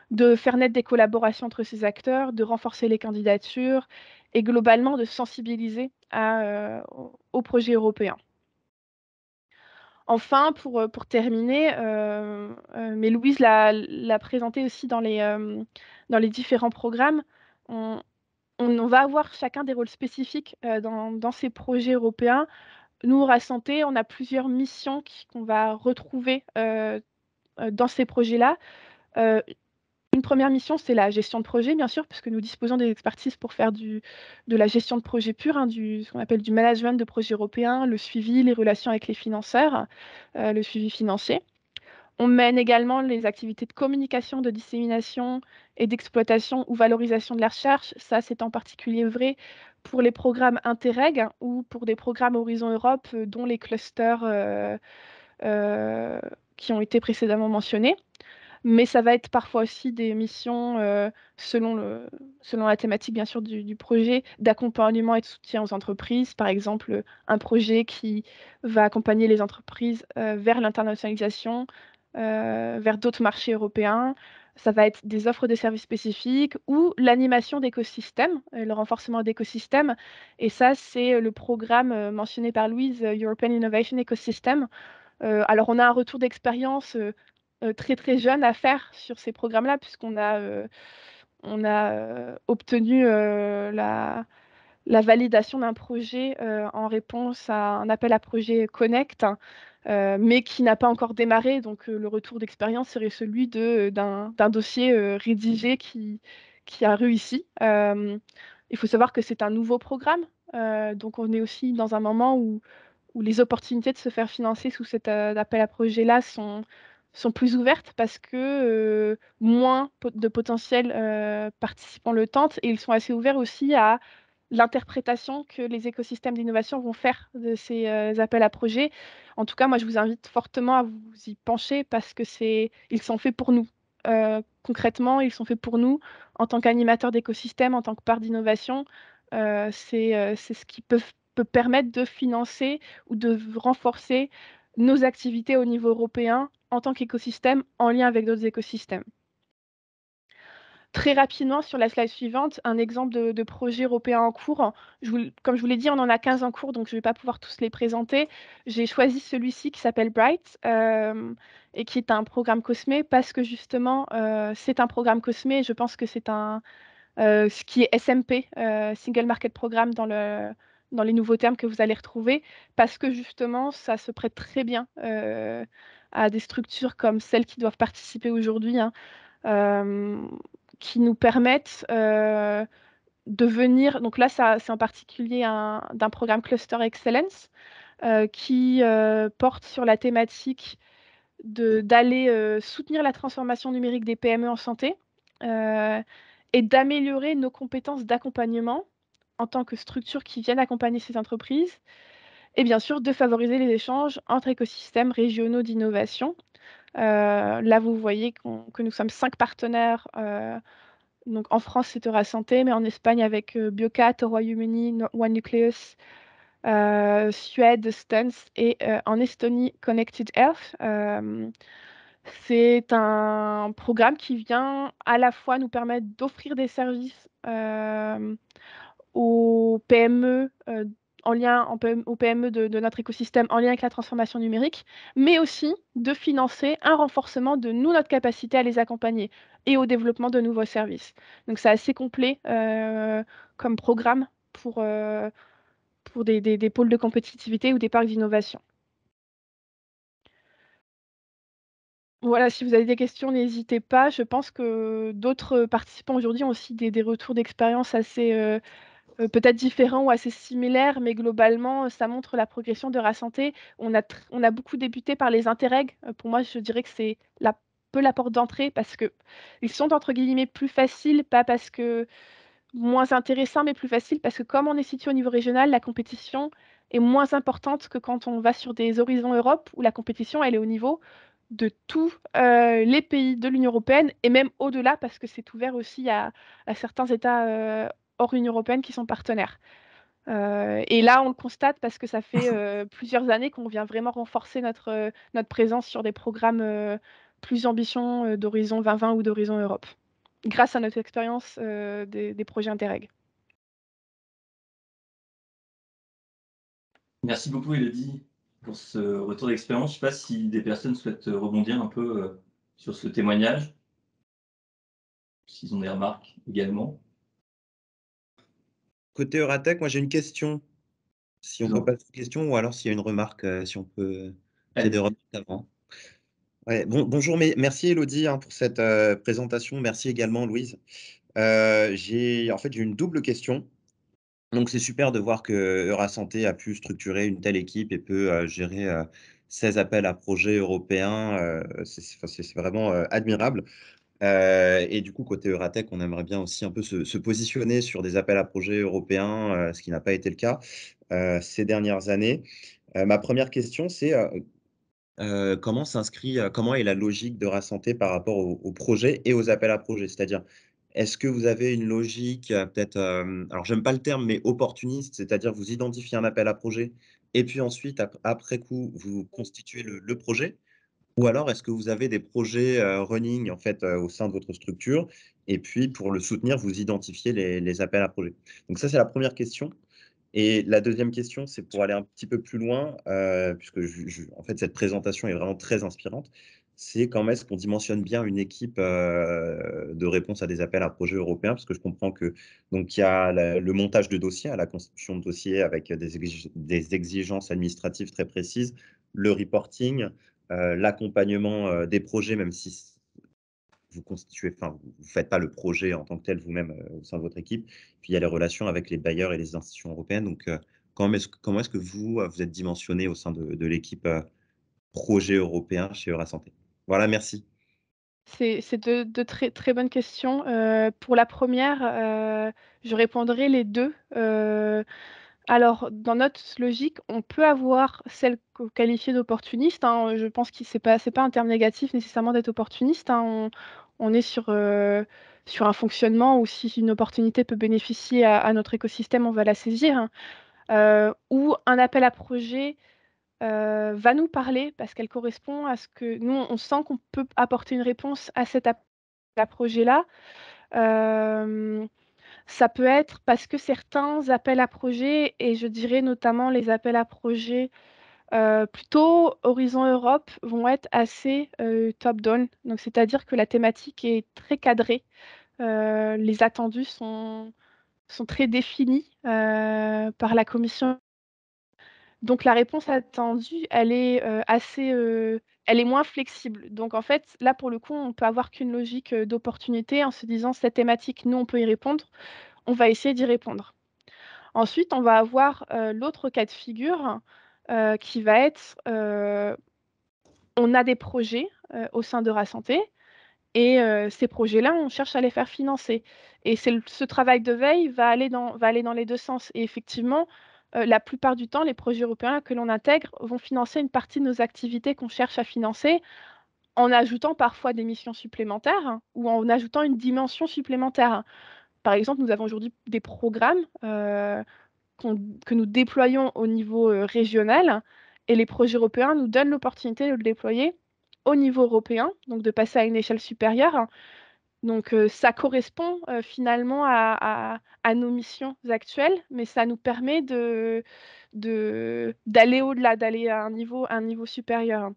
de faire naître des collaborations entre ces acteurs, de renforcer les candidatures et globalement de sensibiliser au projet européen. Enfin, pour terminer, mais Louise l'a présenté aussi dans les différents programmes, on va avoir chacun des rôles spécifiques dans ces projets européens. Nous, Eurasanté, on a plusieurs missions qu'on va retrouver dans ces projets-là. Une première mission, c'est la gestion de projet, bien sûr, puisque nous disposons des expertises pour faire de la gestion de projet pure, ce qu'on appelle du management de projet européen, le suivi, les relations avec les financeurs, le suivi financier. On mène également les activités de communication, de dissémination et d'exploitation ou valorisation de la recherche. Ça, c'est en particulier vrai pour les programmes Interreg ou pour des programmes Horizon Europe, dont les clusters qui ont été précédemment mentionnés. Mais ça va être parfois aussi des missions, selon la thématique bien sûr du projet, d'accompagnement et de soutien aux entreprises. Par exemple, un projet qui va accompagner les entreprises vers l'internationalisation, vers d'autres marchés européens. Ça va être des offres de services spécifiques ou l'animation d'écosystèmes, le renforcement d'écosystèmes. Et ça, c'est le programme mentionné par Louise, European Innovation Ecosystem. Alors, on a un retour d'expérience très très jeune à faire sur ces programmes-là, puisqu'on a, obtenu la validation d'un projet en réponse à un appel à projet Connect, mais qui n'a pas encore démarré. Donc le retour d'expérience serait celui d'un dossier rédigé qui a réussi. Il faut savoir que c'est un nouveau programme, donc on est aussi dans un moment où les opportunités de se faire financer sous cet appel à projet-là sont plus ouvertes parce que moins de potentiels participants le tentent et ils sont assez ouverts aussi à l'interprétation que les écosystèmes d'innovation vont faire de ces appels à projets. En tout cas, moi, je vous invite fortement à vous y pencher parce que ils sont faits pour nous. Concrètement, ils sont faits pour nous en tant qu'animateurs d'écosystèmes, en tant que part d'innovation. C'est ce qui peut permettre de financer ou de renforcer nos activités au niveau européen en tant qu'écosystème en lien avec d'autres écosystèmes. Très rapidement, sur la slide suivante, un exemple de projet européen en cours. Comme je vous l'ai dit, on en a 15 en cours, donc je ne vais pas pouvoir tous les présenter. J'ai choisi celui-ci qui s'appelle Bright et qui est un programme COSME parce que justement, c'est un programme COSME et je pense que c'est ce qui est SMP, Single Market Programme dans les nouveaux termes que vous allez retrouver, parce que justement, ça se prête très bien à des structures comme celles qui doivent participer aujourd'hui, hein, qui nous permettent de venir. Donc là, c'est en particulier d'un programme Cluster Excellence qui porte sur la thématique d'aller soutenir la transformation numérique des PME en santé et d'améliorer nos compétences d'accompagnement en tant que structure qui viennent accompagner ces entreprises et bien sûr de favoriser les échanges entre écosystèmes régionaux d'innovation. Là, vous voyez que nous sommes 5 partenaires. Donc en France, c'est Eurasanté, mais en Espagne avec Biocat, au Royaume-Uni, One Nucleus, Suède, Stens et en Estonie, Connected Health. C'est un programme qui vient à la fois nous permettre d'offrir des services aux PME aux PME de notre écosystème en lien avec la transformation numérique, mais aussi de financer un renforcement de notre capacité à les accompagner et au développement de nouveaux services. Donc c'est assez complet comme programme pour des pôles de compétitivité ou des parcs d'innovation. Voilà, si vous avez des questions, n'hésitez pas. Je pense que d'autres participants aujourd'hui ont aussi des retours d'expérience assez peut-être différents ou assez similaires, mais globalement, ça montre la progression de Rasanté. On a beaucoup débuté par les Interreg. Pour moi, je dirais que c'est peu la porte d'entrée parce qu'ils sont entre guillemets plus faciles, pas parce que moins intéressants, mais plus faciles parce que comme on est situé au niveau régional, la compétition est moins importante que quand on va sur des horizons Europe où la compétition, elle est au niveau de tous les pays de l'Union européenne et même au-delà parce que c'est ouvert aussi à certains États hors Union européenne qui sont partenaires. Et là, on le constate parce que ça fait plusieurs années qu'on vient vraiment renforcer notre présence sur des programmes plus ambitieux d'Horizon 2020 ou d'Horizon Europe, grâce à notre expérience des projets Interreg. Merci beaucoup, Élodie, pour ce retour d'expérience. Je ne sais pas si des personnes souhaitent rebondir un peu sur ce témoignage, s'ils ont des remarques également. Côté Euratech, moi j'ai une question. Si on Je peut vous en- passer aux questions ou alors s'il y a une remarque, si on peut faire des Allez. remarques avant. Ouais, bonjour, merci Élodie hein, pour cette présentation. Merci également Louise. J'ai une double question. Donc c'est super de voir que Eurasanté a pu structurer une telle équipe et peut gérer 16 appels à projets européens. C'est vraiment admirable. Et du coup, côté Euratech, on aimerait bien aussi un peu se positionner sur des appels à projets européens, ce qui n'a pas été le cas ces dernières années. Ma première question, c'est comment est la logique d'Eurasanté par rapport aux projets et aux appels à projets? C'est-à-dire, est-ce que vous avez une logique peut-être, alors j'aime pas le terme, mais opportuniste, c'est-à-dire vous identifiez un appel à projet et puis ensuite, après coup, vous constituez le projet? Ou alors est-ce que vous avez des projets, running en fait, au sein de votre structure et puis pour le soutenir, vous identifiez les appels à projets? Donc ça, c'est la première question et la deuxième question, c'est pour aller un petit peu plus loin, puisque en fait, cette présentation est vraiment très inspirante. C'est comment est-ce qu'on dimensionne bien une équipe, de réponse à des appels à projets européens? Parce que je comprends que donc il y a le montage de dossiers, la constitution de dossiers avec des exigences administratives très précises, le reporting, l'accompagnement, des projets, même si vous constituez, enfin, vous faites pas le projet en tant que tel vous-même, au sein de votre équipe. Puis il y a les relations avec les bailleurs et les institutions européennes. Donc, comment est-ce que vous, vous êtes dimensionné au sein de l'équipe, projet européen chez Eurasanté? Voilà, merci. C'est de très, très bonnes questions. Pour la première, je répondrai les deux. Alors, dans notre logique, on peut avoir celle qualifiée d'opportuniste, hein. Je pense que c'est pas un terme négatif nécessairement d'être opportuniste, hein. On est sur un fonctionnement où si une opportunité peut bénéficier à notre écosystème, on va la saisir, hein. Ou un appel à projet va nous parler parce qu'elle correspond à ce que nous, on sent qu'on peut apporter une réponse à cet appel à projet-là. Ça peut être parce que certains appels à projets, et je dirais notamment les appels à projets plutôt Horizon Europe, vont être assez top-down. Donc, c'est-à-dire que la thématique est très cadrée. Les attendus sont très définis par la Commission. Donc, la réponse attendue, elle est elle est moins flexible. Donc, en fait, là, pour le coup, on peut avoir qu'une logique d'opportunité en se disant, cette thématique, nous, on peut y répondre, on va essayer d'y répondre. Ensuite, on va avoir l'autre cas de figure qui va être, on a des projets au sein de Rasanté et ces projets-là, on cherche à les faire financer. Et ce travail de veille va aller dans les deux sens. Et effectivement, la plupart du temps, les projets européens que l'on intègre vont financer une partie de nos activités qu'on cherche à financer en ajoutant parfois des missions supplémentaires ou en ajoutant une dimension supplémentaire. Par exemple, nous avons aujourd'hui des programmes que nous déployons au niveau régional et les projets européens nous donnent l'opportunité de le déployer au niveau européen, donc de passer à une échelle supérieure. Donc, ça correspond finalement à nos missions actuelles, mais ça nous permet d'aller au-delà, d'aller à un niveau supérieur.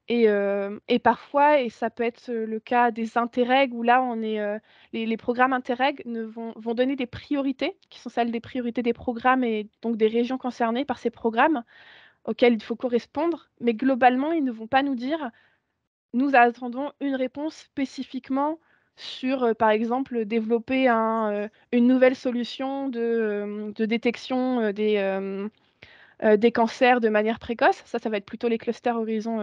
Et parfois, et ça peut être le cas des Interreg, où là, les programmes Interreg vont donner des priorités, qui sont celles des priorités des programmes et donc des régions concernées par ces programmes, auxquels il faut correspondre. Mais globalement, ils ne vont pas nous dire nous attendons une réponse spécifiquement sur, par exemple, développer une nouvelle solution de détection des cancers de manière précoce. Ça va être plutôt les clusters Horizon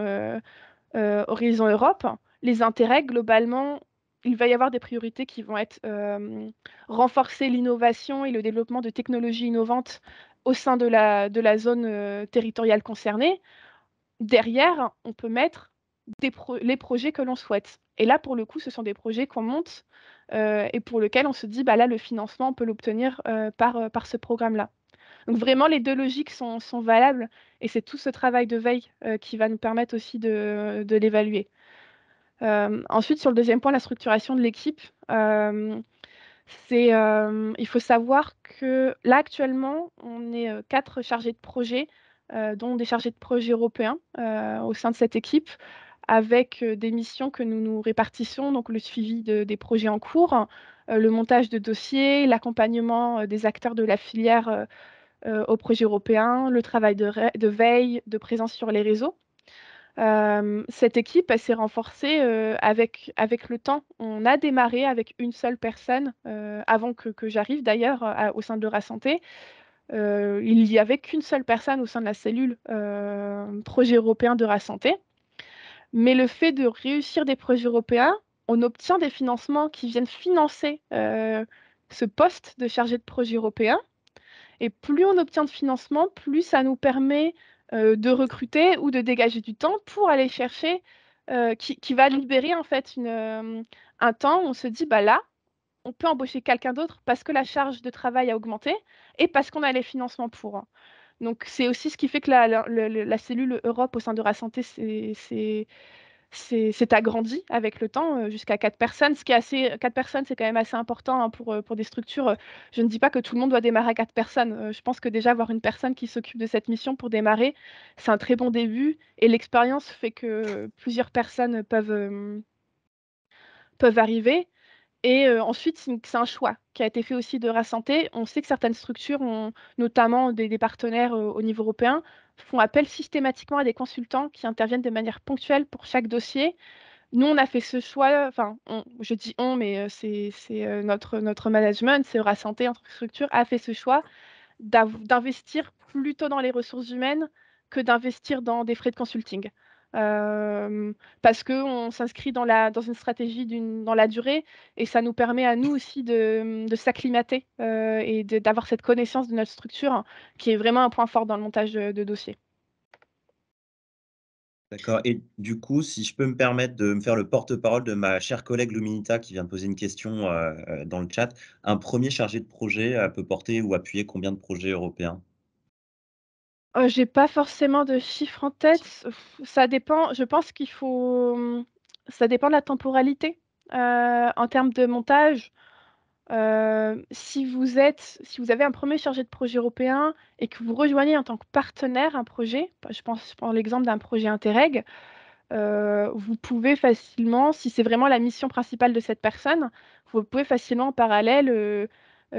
Europe. Les intérêts, globalement, il va y avoir des priorités qui vont être renforcer l'innovation et le développement de technologies innovantes au sein de la zone territoriale concernée. Derrière, on peut mettre les projets que l'on souhaite. Et là, pour le coup, ce sont des projets qu'on monte et pour lesquels on se dit, bah là, le financement, on peut l'obtenir par ce programme-là. Donc vraiment, les deux logiques sont valables et c'est tout ce travail de veille qui va nous permettre aussi de l'évaluer. Ensuite, sur le deuxième point, la structuration de l'équipe, il faut savoir que là, actuellement, on est 4 chargés de projet, dont des chargés de projet européens au sein de cette équipe, avec des missions que nous nous répartissons, donc le suivi des projets en cours, le montage de dossiers, l'accompagnement des acteurs de la filière au projet européen, le travail de veille, de présence sur les réseaux. Cette équipe, elle s'est renforcée avec le temps. On a démarré avec une seule personne avant que j'arrive d'ailleurs au sein de Leura Santé. Il n'y avait qu'une seule personne au sein de la cellule projet européen d'Eura Santé. Mais le fait de réussir des projets européens, on obtient des financements qui viennent financer ce poste de chargé de projet européen. Et plus on obtient de financement, plus ça nous permet de recruter ou de dégager du temps pour aller chercher, qui va libérer en fait un temps où on se dit, bah là, on peut embaucher quelqu'un d'autre parce que la charge de travail a augmenté et parce qu'on a les financements pour. Donc c'est aussi ce qui fait que la cellule Europe au sein de Santé s'est agrandi avec le temps jusqu'à 4 personnes. 4 personnes, c'est quand même assez important hein, pour des structures. Je ne dis pas que tout le monde doit démarrer à 4 personnes. Je pense que déjà avoir une personne qui s'occupe de cette mission pour démarrer, c'est un très bon début. Et l'expérience fait que plusieurs personnes peuvent arriver. Et ensuite, c'est un choix qui a été fait aussi de Santé. On sait que certaines structures, notamment des partenaires au niveau européen, font appel systématiquement à des consultants qui interviennent de manière ponctuelle pour chaque dossier. Nous, on a fait ce choix, enfin, je dis on, mais c'est notre management, c'est Eura Santé, notre structure, a fait ce choix d'investir plutôt dans les ressources humaines que d'investir dans des frais de consulting. Parce qu'on s'inscrit dans une stratégie dans la durée et ça nous permet à nous aussi de s'acclimater et d'avoir cette connaissance de notre structure hein, qui est vraiment un point fort dans le montage de dossiers. D'accord et du coup, si je peux me permettre de me faire le porte-parole de ma chère collègue Luminita qui vient de poser une question, dans le chat. Un premier chargé de projet, peut porter ou appuyer combien de projets européens? J'ai pas forcément de chiffres en tête. Ça dépend, je pense qu'il faut, ça dépend de la temporalité. En termes de montage, si vous avez un premier chargé de projet européen et que vous rejoignez en tant que partenaire un projet, je prends l'exemple d'un projet Interreg, vous pouvez facilement, si c'est vraiment la mission principale de cette personne, vous pouvez facilement en parallèle,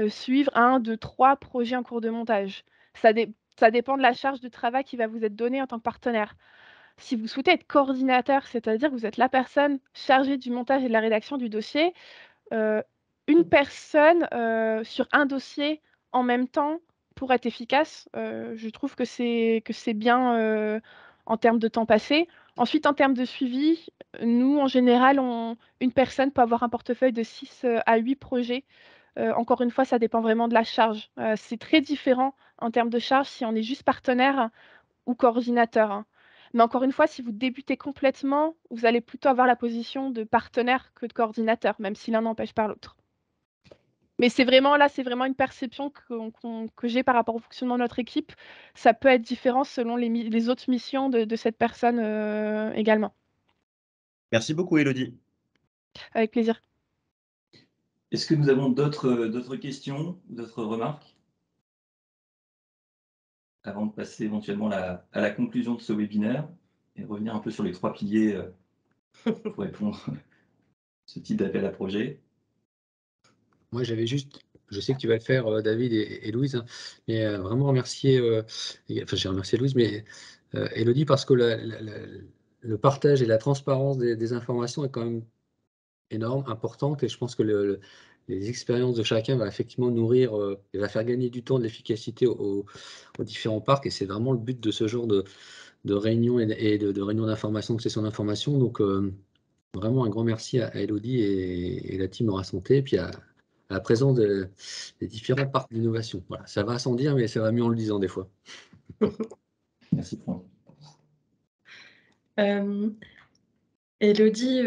suivre 1, 2, 3 projets en cours de montage. Ça dépend de la charge de travail qui va vous être donnée en tant que partenaire. Si vous souhaitez être coordinateur, c'est-à-dire que vous êtes la personne chargée du montage et de la rédaction du dossier, heu, une personne, sur un dossier en même temps pour être efficace, je trouve que c'est bien, en termes de temps passé. Ensuite, en termes de suivi, nous, en général, une personne peut avoir un portefeuille de 6 à 8 projets. Encore une fois, ça dépend vraiment de la charge. C'est très différent en termes de charge si on est juste partenaire ou coordinateur, hein. Mais encore une fois, si vous débutez complètement, vous allez plutôt avoir la position de partenaire que de coordinateur, même si l'un n'empêche pas l'autre. Mais c'est vraiment une perception que j'ai par rapport au fonctionnement de notre équipe. Ça peut être différent selon les autres missions de cette personne, également. Merci beaucoup Élodie. Avec plaisir. Est-ce que nous avons d'autres questions, d'autres remarques avant de passer éventuellement à la conclusion de ce webinaire et revenir un peu sur les 3 piliers pour répondre à ce type d'appel à projet? Moi, j'avais juste, je sais que tu vas le faire, David et Louise, hein, mais vraiment remercier, enfin, j'ai remercié Louise, mais Élodie, parce que le partage et la transparence des informations est quand même énorme, importante, et je pense que les expériences de chacun va effectivement nourrir et va faire gagner du temps, de l'efficacité aux différents parcs, et c'est vraiment le but de ce genre de réunion et de réunion d'information, de session d'information. Donc, vraiment un grand merci à Élodie et la team Aura Santé, et puis à la présence des différents parcs d'innovation. Voilà, ça va sans dire, mais ça va mieux en le disant des fois. Merci Franck. Élodie,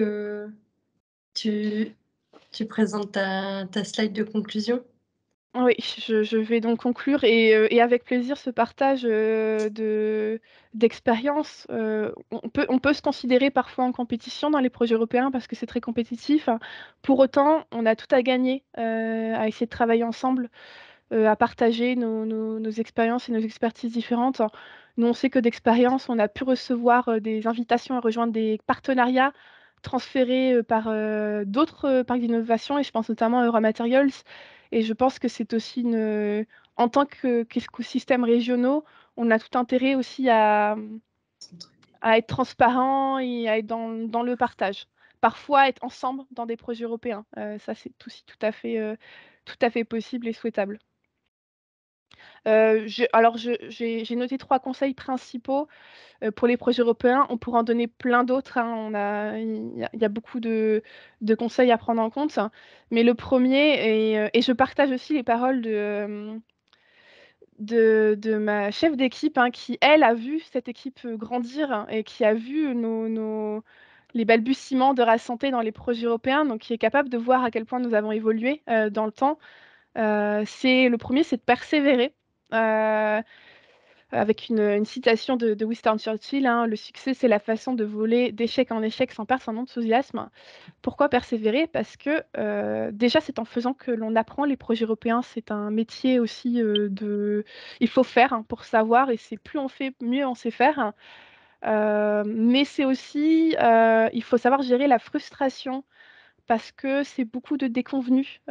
tu présentes ta slide de conclusion? Oui, je vais donc conclure et avec plaisir ce partage d'expérience. On peut se considérer parfois en compétition dans les projets européens parce que c'est très compétitif. Pour autant, on a tout à gagner à essayer de travailler ensemble, à partager nos expériences et nos expertises différentes. Nous, on sait que d'expérience, on a pu recevoir des invitations à rejoindre des partenariats transférés par d'autres parcs d'innovation, et je pense notamment à Euromaterials. Et je pense que c'est aussi en tant qu'écosystèmes régionaux, on a tout intérêt aussi à être transparent et à être dans le partage. Parfois, être ensemble dans des projets européens. Ça, c'est aussi tout à fait possible et souhaitable. Alors, j'ai noté 3 conseils principaux pour les projets européens. On pourrait en donner plein d'autres, hein. Il y a beaucoup de conseils à prendre en compte. Mais le premier, et je partage aussi les paroles de ma chef d'équipe, hein, qui, elle, a vu cette équipe grandir, hein, et qui a vu les balbutiements de Santé dans les projets européens, donc qui est capable de voir à quel point nous avons évolué dans le temps. Le premier, c'est de persévérer. Avec une citation de Winston Churchill, hein, le succès, c'est la façon de voler d'échec en échec sans perdre son enthousiasme. Pourquoi persévérer? Parce que déjà, c'est en faisant que l'on apprend. Les projets européens, c'est un métier aussi il faut faire, hein, pour savoir, et c'est plus on fait, mieux on sait faire. Mais c'est aussi, il faut savoir gérer la frustration parce que c'est beaucoup de déconvenus.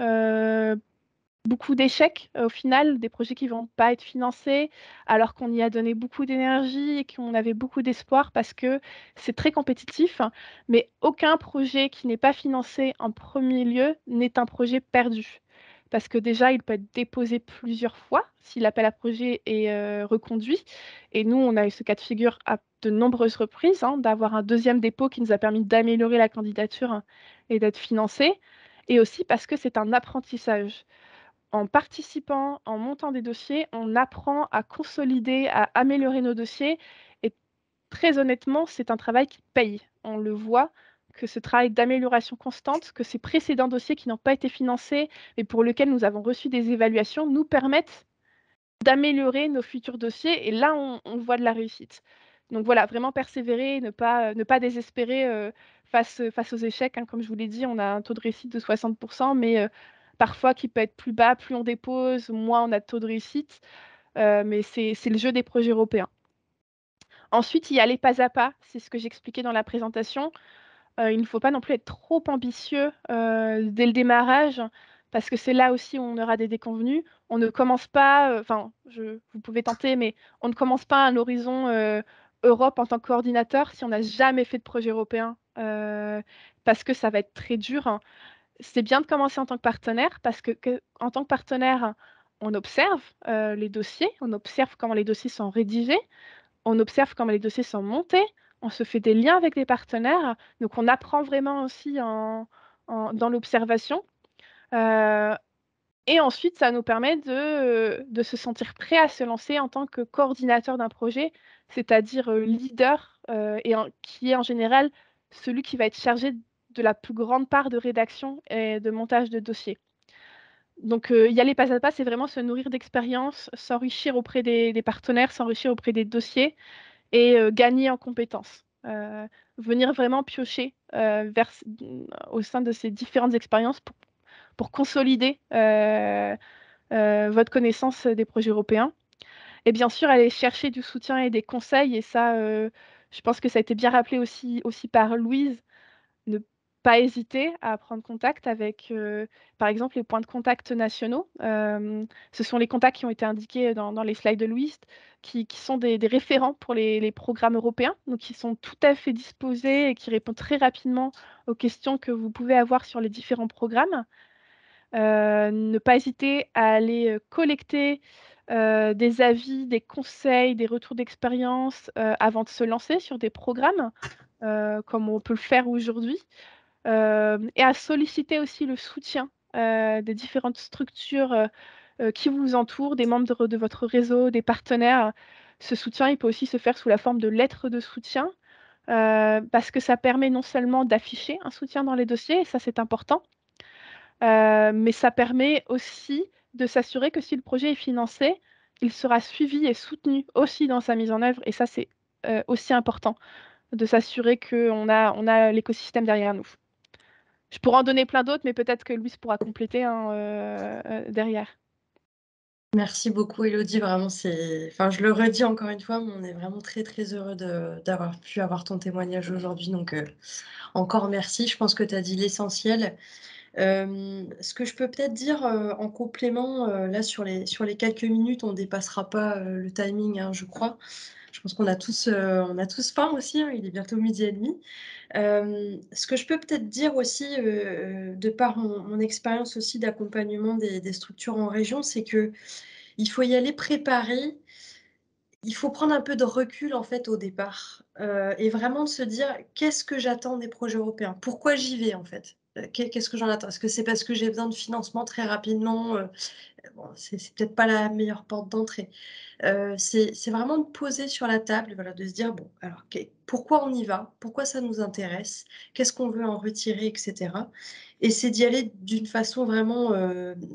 Beaucoup d'échecs au final, des projets qui ne vont pas être financés, alors qu'on y a donné beaucoup d'énergie et qu'on avait beaucoup d'espoir parce que c'est très compétitif. Mais aucun projet qui n'est pas financé en premier lieu n'est un projet perdu. Parce que déjà, il peut être déposé plusieurs fois si l'appel à projet est reconduit. Et nous, on a eu ce cas de figure à de nombreuses reprises, hein, d'avoir un deuxième dépôt qui nous a permis d'améliorer la candidature, hein, et d'être financé. Et aussi parce que c'est un apprentissage. En participant, en montant des dossiers, on apprend à consolider, à améliorer nos dossiers. Et très honnêtement, c'est un travail qui paye. On le voit que ce travail d'amélioration constante, que ces précédents dossiers qui n'ont pas été financés, mais pour lesquels nous avons reçu des évaluations, nous permettent d'améliorer nos futurs dossiers. Et là, on voit de la réussite. Donc voilà, vraiment persévérer, ne pas désespérer face aux échecs, hein. Comme je vous l'ai dit, on a un taux de réussite de 60%, mais parfois qui peut être plus bas, plus on dépose, moins on a de taux de réussite. Mais c'est le jeu des projets européens. Ensuite, il y a les pas à pas, c'est ce que j'expliquais dans la présentation. Il ne faut pas non plus être trop ambitieux dès le démarrage, parce que c'est là aussi où on aura des déconvenus. On ne commence pas, vous pouvez tenter, mais on ne commence pas un horizon Europe en tant que coordinateur si on n'a jamais fait de projet européen, parce que ça va être très dur, hein. C'est bien de commencer en tant que partenaire, parce que en tant que partenaire, on observe les dossiers, on observe comment les dossiers sont rédigés, on observe comment les dossiers sont montés, on se fait des liens avec des partenaires, donc on apprend vraiment aussi dans l'observation. Euh, et ensuite, ça nous permet de se sentir prêt à se lancer en tant que coordinateur d'un projet, c'est-à-dire leader, qui est en général celui qui va être chargé de la plus grande part de rédaction et de montage de dossiers. Donc, y aller pas à pas, c'est vraiment se nourrir d'expérience, s'enrichir auprès des partenaires, s'enrichir auprès des dossiers, et gagner en compétences. Venir vraiment piocher au sein de ces différentes expériences pour consolider votre connaissance des projets européens. Et bien sûr, aller chercher du soutien et des conseils. Et ça, je pense que ça a été bien rappelé aussi par Louise. Ne pas hésiter à prendre contact avec, par exemple, les points de contact nationaux. Ce sont les contacts qui ont été indiqués dans les slides de Louise, qui sont des référents pour les programmes européens, donc qui sont tout à fait disposés et qui répondent très rapidement aux questions que vous pouvez avoir sur les différents programmes. Ne pas hésiter à aller collecter des avis, des conseils, des retours d'expérience avant de se lancer sur des programmes, comme on peut le faire aujourd'hui. Et à solliciter aussi le soutien des différentes structures qui vous entourent, des membres de votre réseau, des partenaires. Ce soutien, il peut aussi se faire sous la forme de lettres de soutien, parce que ça permet non seulement d'afficher un soutien dans les dossiers, et ça c'est important, mais ça permet aussi de s'assurer que si le projet est financé, il sera suivi et soutenu aussi dans sa mise en œuvre. Et ça, c'est aussi important de s'assurer qu'on a l'écosystème derrière nous. Je pourrais en donner plein d'autres, mais peut-être que Louise pourra compléter derrière. Merci beaucoup, Élodie. Vraiment, je le redis encore une fois, mais on est vraiment très, très heureux d'avoir pu avoir ton témoignage aujourd'hui. Donc, encore merci. Je pense que tu as dit l'essentiel. Ce que je peux peut-être dire en complément, là, sur les quelques minutes, on ne dépassera pas le timing, hein, je crois. Je pense qu'on a tous faim aussi, hein, il est bientôt 12h30. Ce que je peux peut-être dire aussi, de par mon expérience aussi d'accompagnement des structures en région, c'est qu'il faut y aller préparé. Il faut prendre un peu de recul en fait au départ, et vraiment de se dire: «Qu'est-ce que j'attends des projets européens? Pourquoi j'y vais en fait? Qu'est-ce que j'en attends? Est-ce que c'est parce que j'ai besoin de financement très rapidement?» Bon, c'est peut-être pas la meilleure porte d'entrée. C'est vraiment de poser sur la table, voilà, de se dire: «Bon, alors pourquoi on y va? Pourquoi ça nous intéresse? Qu'est-ce qu'on veut en retirer?» et cetera, et c'est d'y aller d'une façon vraiment,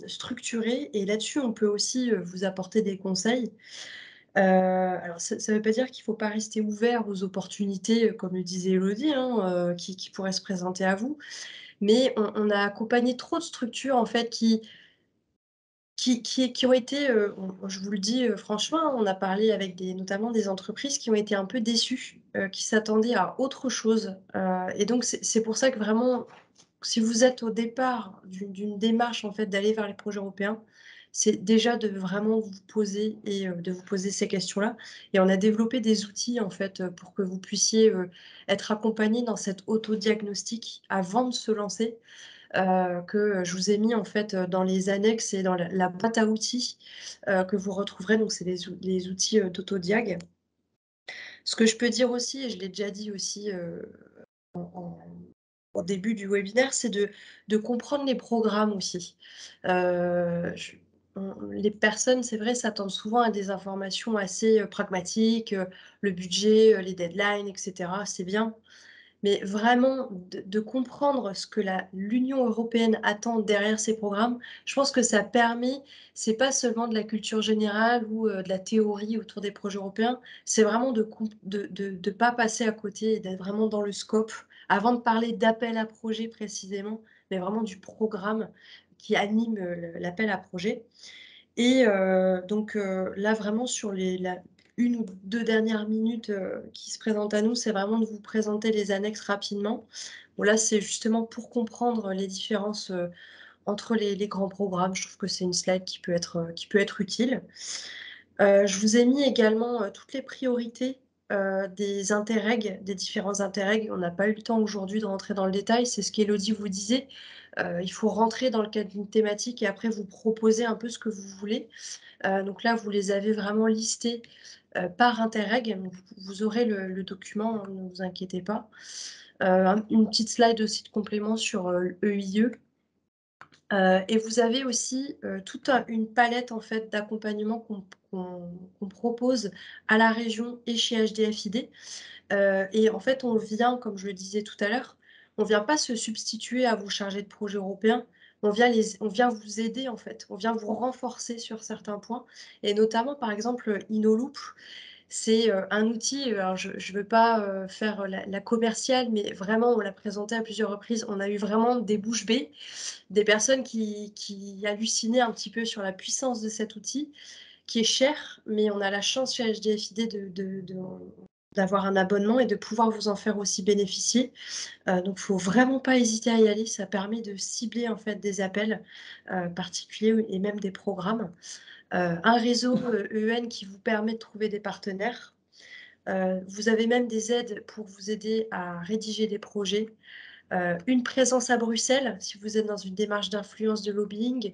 structurée, et là-dessus, on peut aussi, vous apporter des conseils. Alors ça veut pas dire qu'il faut pas rester ouvert aux opportunités, comme le disait Élodie, hein, qui pourraient se présenter à vous. Mais on a accompagné trop de structures en fait qui ont été, je vous le dis, franchement, hein, on a parlé avec notamment des entreprises qui ont été un peu déçues, qui s'attendaient à autre chose, et donc c'est pour ça que vraiment, si vous êtes au départ d'une démarche en fait d'aller vers les projets européens, c'est déjà de vraiment vous poser et de vous poser ces questions-là, et on a développé des outils en fait, pour que vous puissiez, être accompagnés dans cet autodiagnostic avant de se lancer, que je vous ai mis en fait, dans les annexes et dans la boîte à outils, que vous retrouverez. Donc c'est les outils, d'autodiag. Ce que je peux dire aussi, et je l'ai déjà dit aussi, en au début du webinaire, c'est de comprendre les programmes aussi. Je les personnes, c'est vrai, s'attendent souvent à des informations assez, pragmatiques, le budget, les deadlines et cetera, c'est bien. Mais vraiment de comprendre ce que l'Union européenne attend derrière ces programmes, je pense que ça permet, c'est pas seulement de la culture générale ou de la théorie autour des projets européens, c'est vraiment de pas passer à côté et d'être vraiment dans le scope, avant de parler d'appel à projet précisément, mais vraiment du programme qui anime l'appel à projet. Et donc là, vraiment sur la 1 ou 2 dernières minutes, qui se présentent à nous, c'est vraiment de vous présenter les annexes rapidement. Bon là, c'est justement pour comprendre les différences, entre les grands programmes. Je trouve que c'est une slide qui peut être utile. Je vous ai mis également, toutes les priorités, des interregs, des différents interregs. On n'a pas eu le temps aujourd'hui de rentrer dans le détail, c'est ce qu'Élodie vous disait. Il faut rentrer dans le cadre d'une thématique et après vous proposer un peu ce que vous voulez. Donc là, vous les avez vraiment listés, par interreg, donc vous aurez le document, hein, ne vous inquiétez pas. Une petite slide aussi de complément sur, l'EIE. Et vous avez aussi, toute une palette en fait d'accompagnement qu'on propose à la région et chez HDFiD. Et en fait, on vient, comme je le disais tout à l'heure, on vient pas se substituer à vos chargés de projet européens. On vient vous aider en fait, on vient vous renforcer sur certains points, et notamment par exemple, InnoLoop. C'est un outil, alors je ne veux pas faire la commerciale, mais vraiment, on l'a présenté à plusieurs reprises. On a eu vraiment des bouches bées, des personnes qui hallucinaient un petit peu sur la puissance de cet outil, qui est cher, mais on a la chance chez HDFID d'avoir un abonnement et de pouvoir vous en faire aussi bénéficier. Donc, il ne faut vraiment pas hésiter à y aller. Ça permet de cibler en fait des appels particuliers et même des programmes. Un réseau EN qui vous permet de trouver des partenaires. Vous avez même des aides pour vous aider à rédiger des projets. Une présence à Bruxelles, si vous êtes dans une démarche d'influence de lobbying,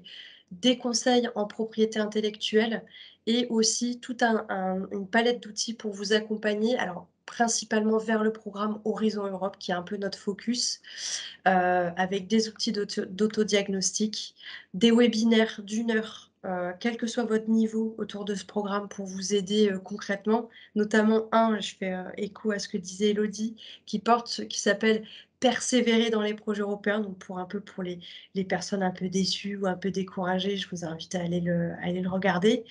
des conseils en propriété intellectuelle et aussi toute une palette d'outils pour vous accompagner, alors principalement vers le programme Horizon Europe, qui est un peu notre focus, avec des outils d'autodiagnostic, des webinaires d'1 heure, quel que soit votre niveau autour de ce programme pour vous aider concrètement, notamment je fais écho à ce que disait Elodie, qui s'appelle persévérer dans les projets européens, donc pour les personnes un peu déçues ou un peu découragées, je vous invite à aller le regarder.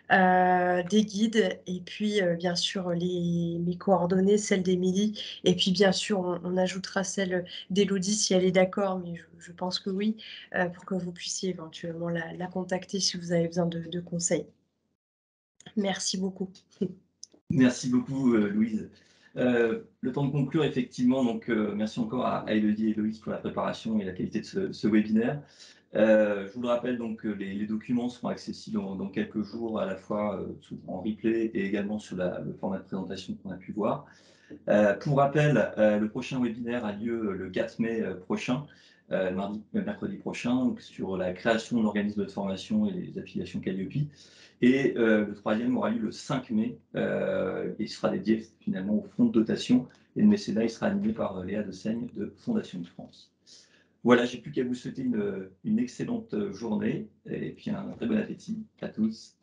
Des guides et puis bien sûr mes coordonnées, celles d'Émilie, et puis bien sûr on ajoutera celle d'Élodie si elle est d'accord, mais je pense que oui, pour que vous puissiez éventuellement la contacter si vous avez besoin de conseils. Merci beaucoup. Merci beaucoup, Louise. Le temps de conclure, effectivement, donc merci encore à Élodie et Loïs pour la préparation et la qualité de ce webinaire. Je vous le rappelle, donc, les documents seront accessibles dans quelques jours, à la fois en replay et également sur le format de présentation qu'on a pu voir. Pour rappel, le prochain webinaire a lieu le 4 mai prochain, mercredi prochain, donc, sur la création d'organismes de formation et les affiliations Calliope. Et le troisième aura lieu le 5 mai, et il sera dédié finalement au fonds de dotation. Et le mécénat, il sera animé par Léa de Seigne de Fondation de France. Voilà, j'ai plus qu'à vous souhaiter une excellente journée et puis un très bon appétit à tous.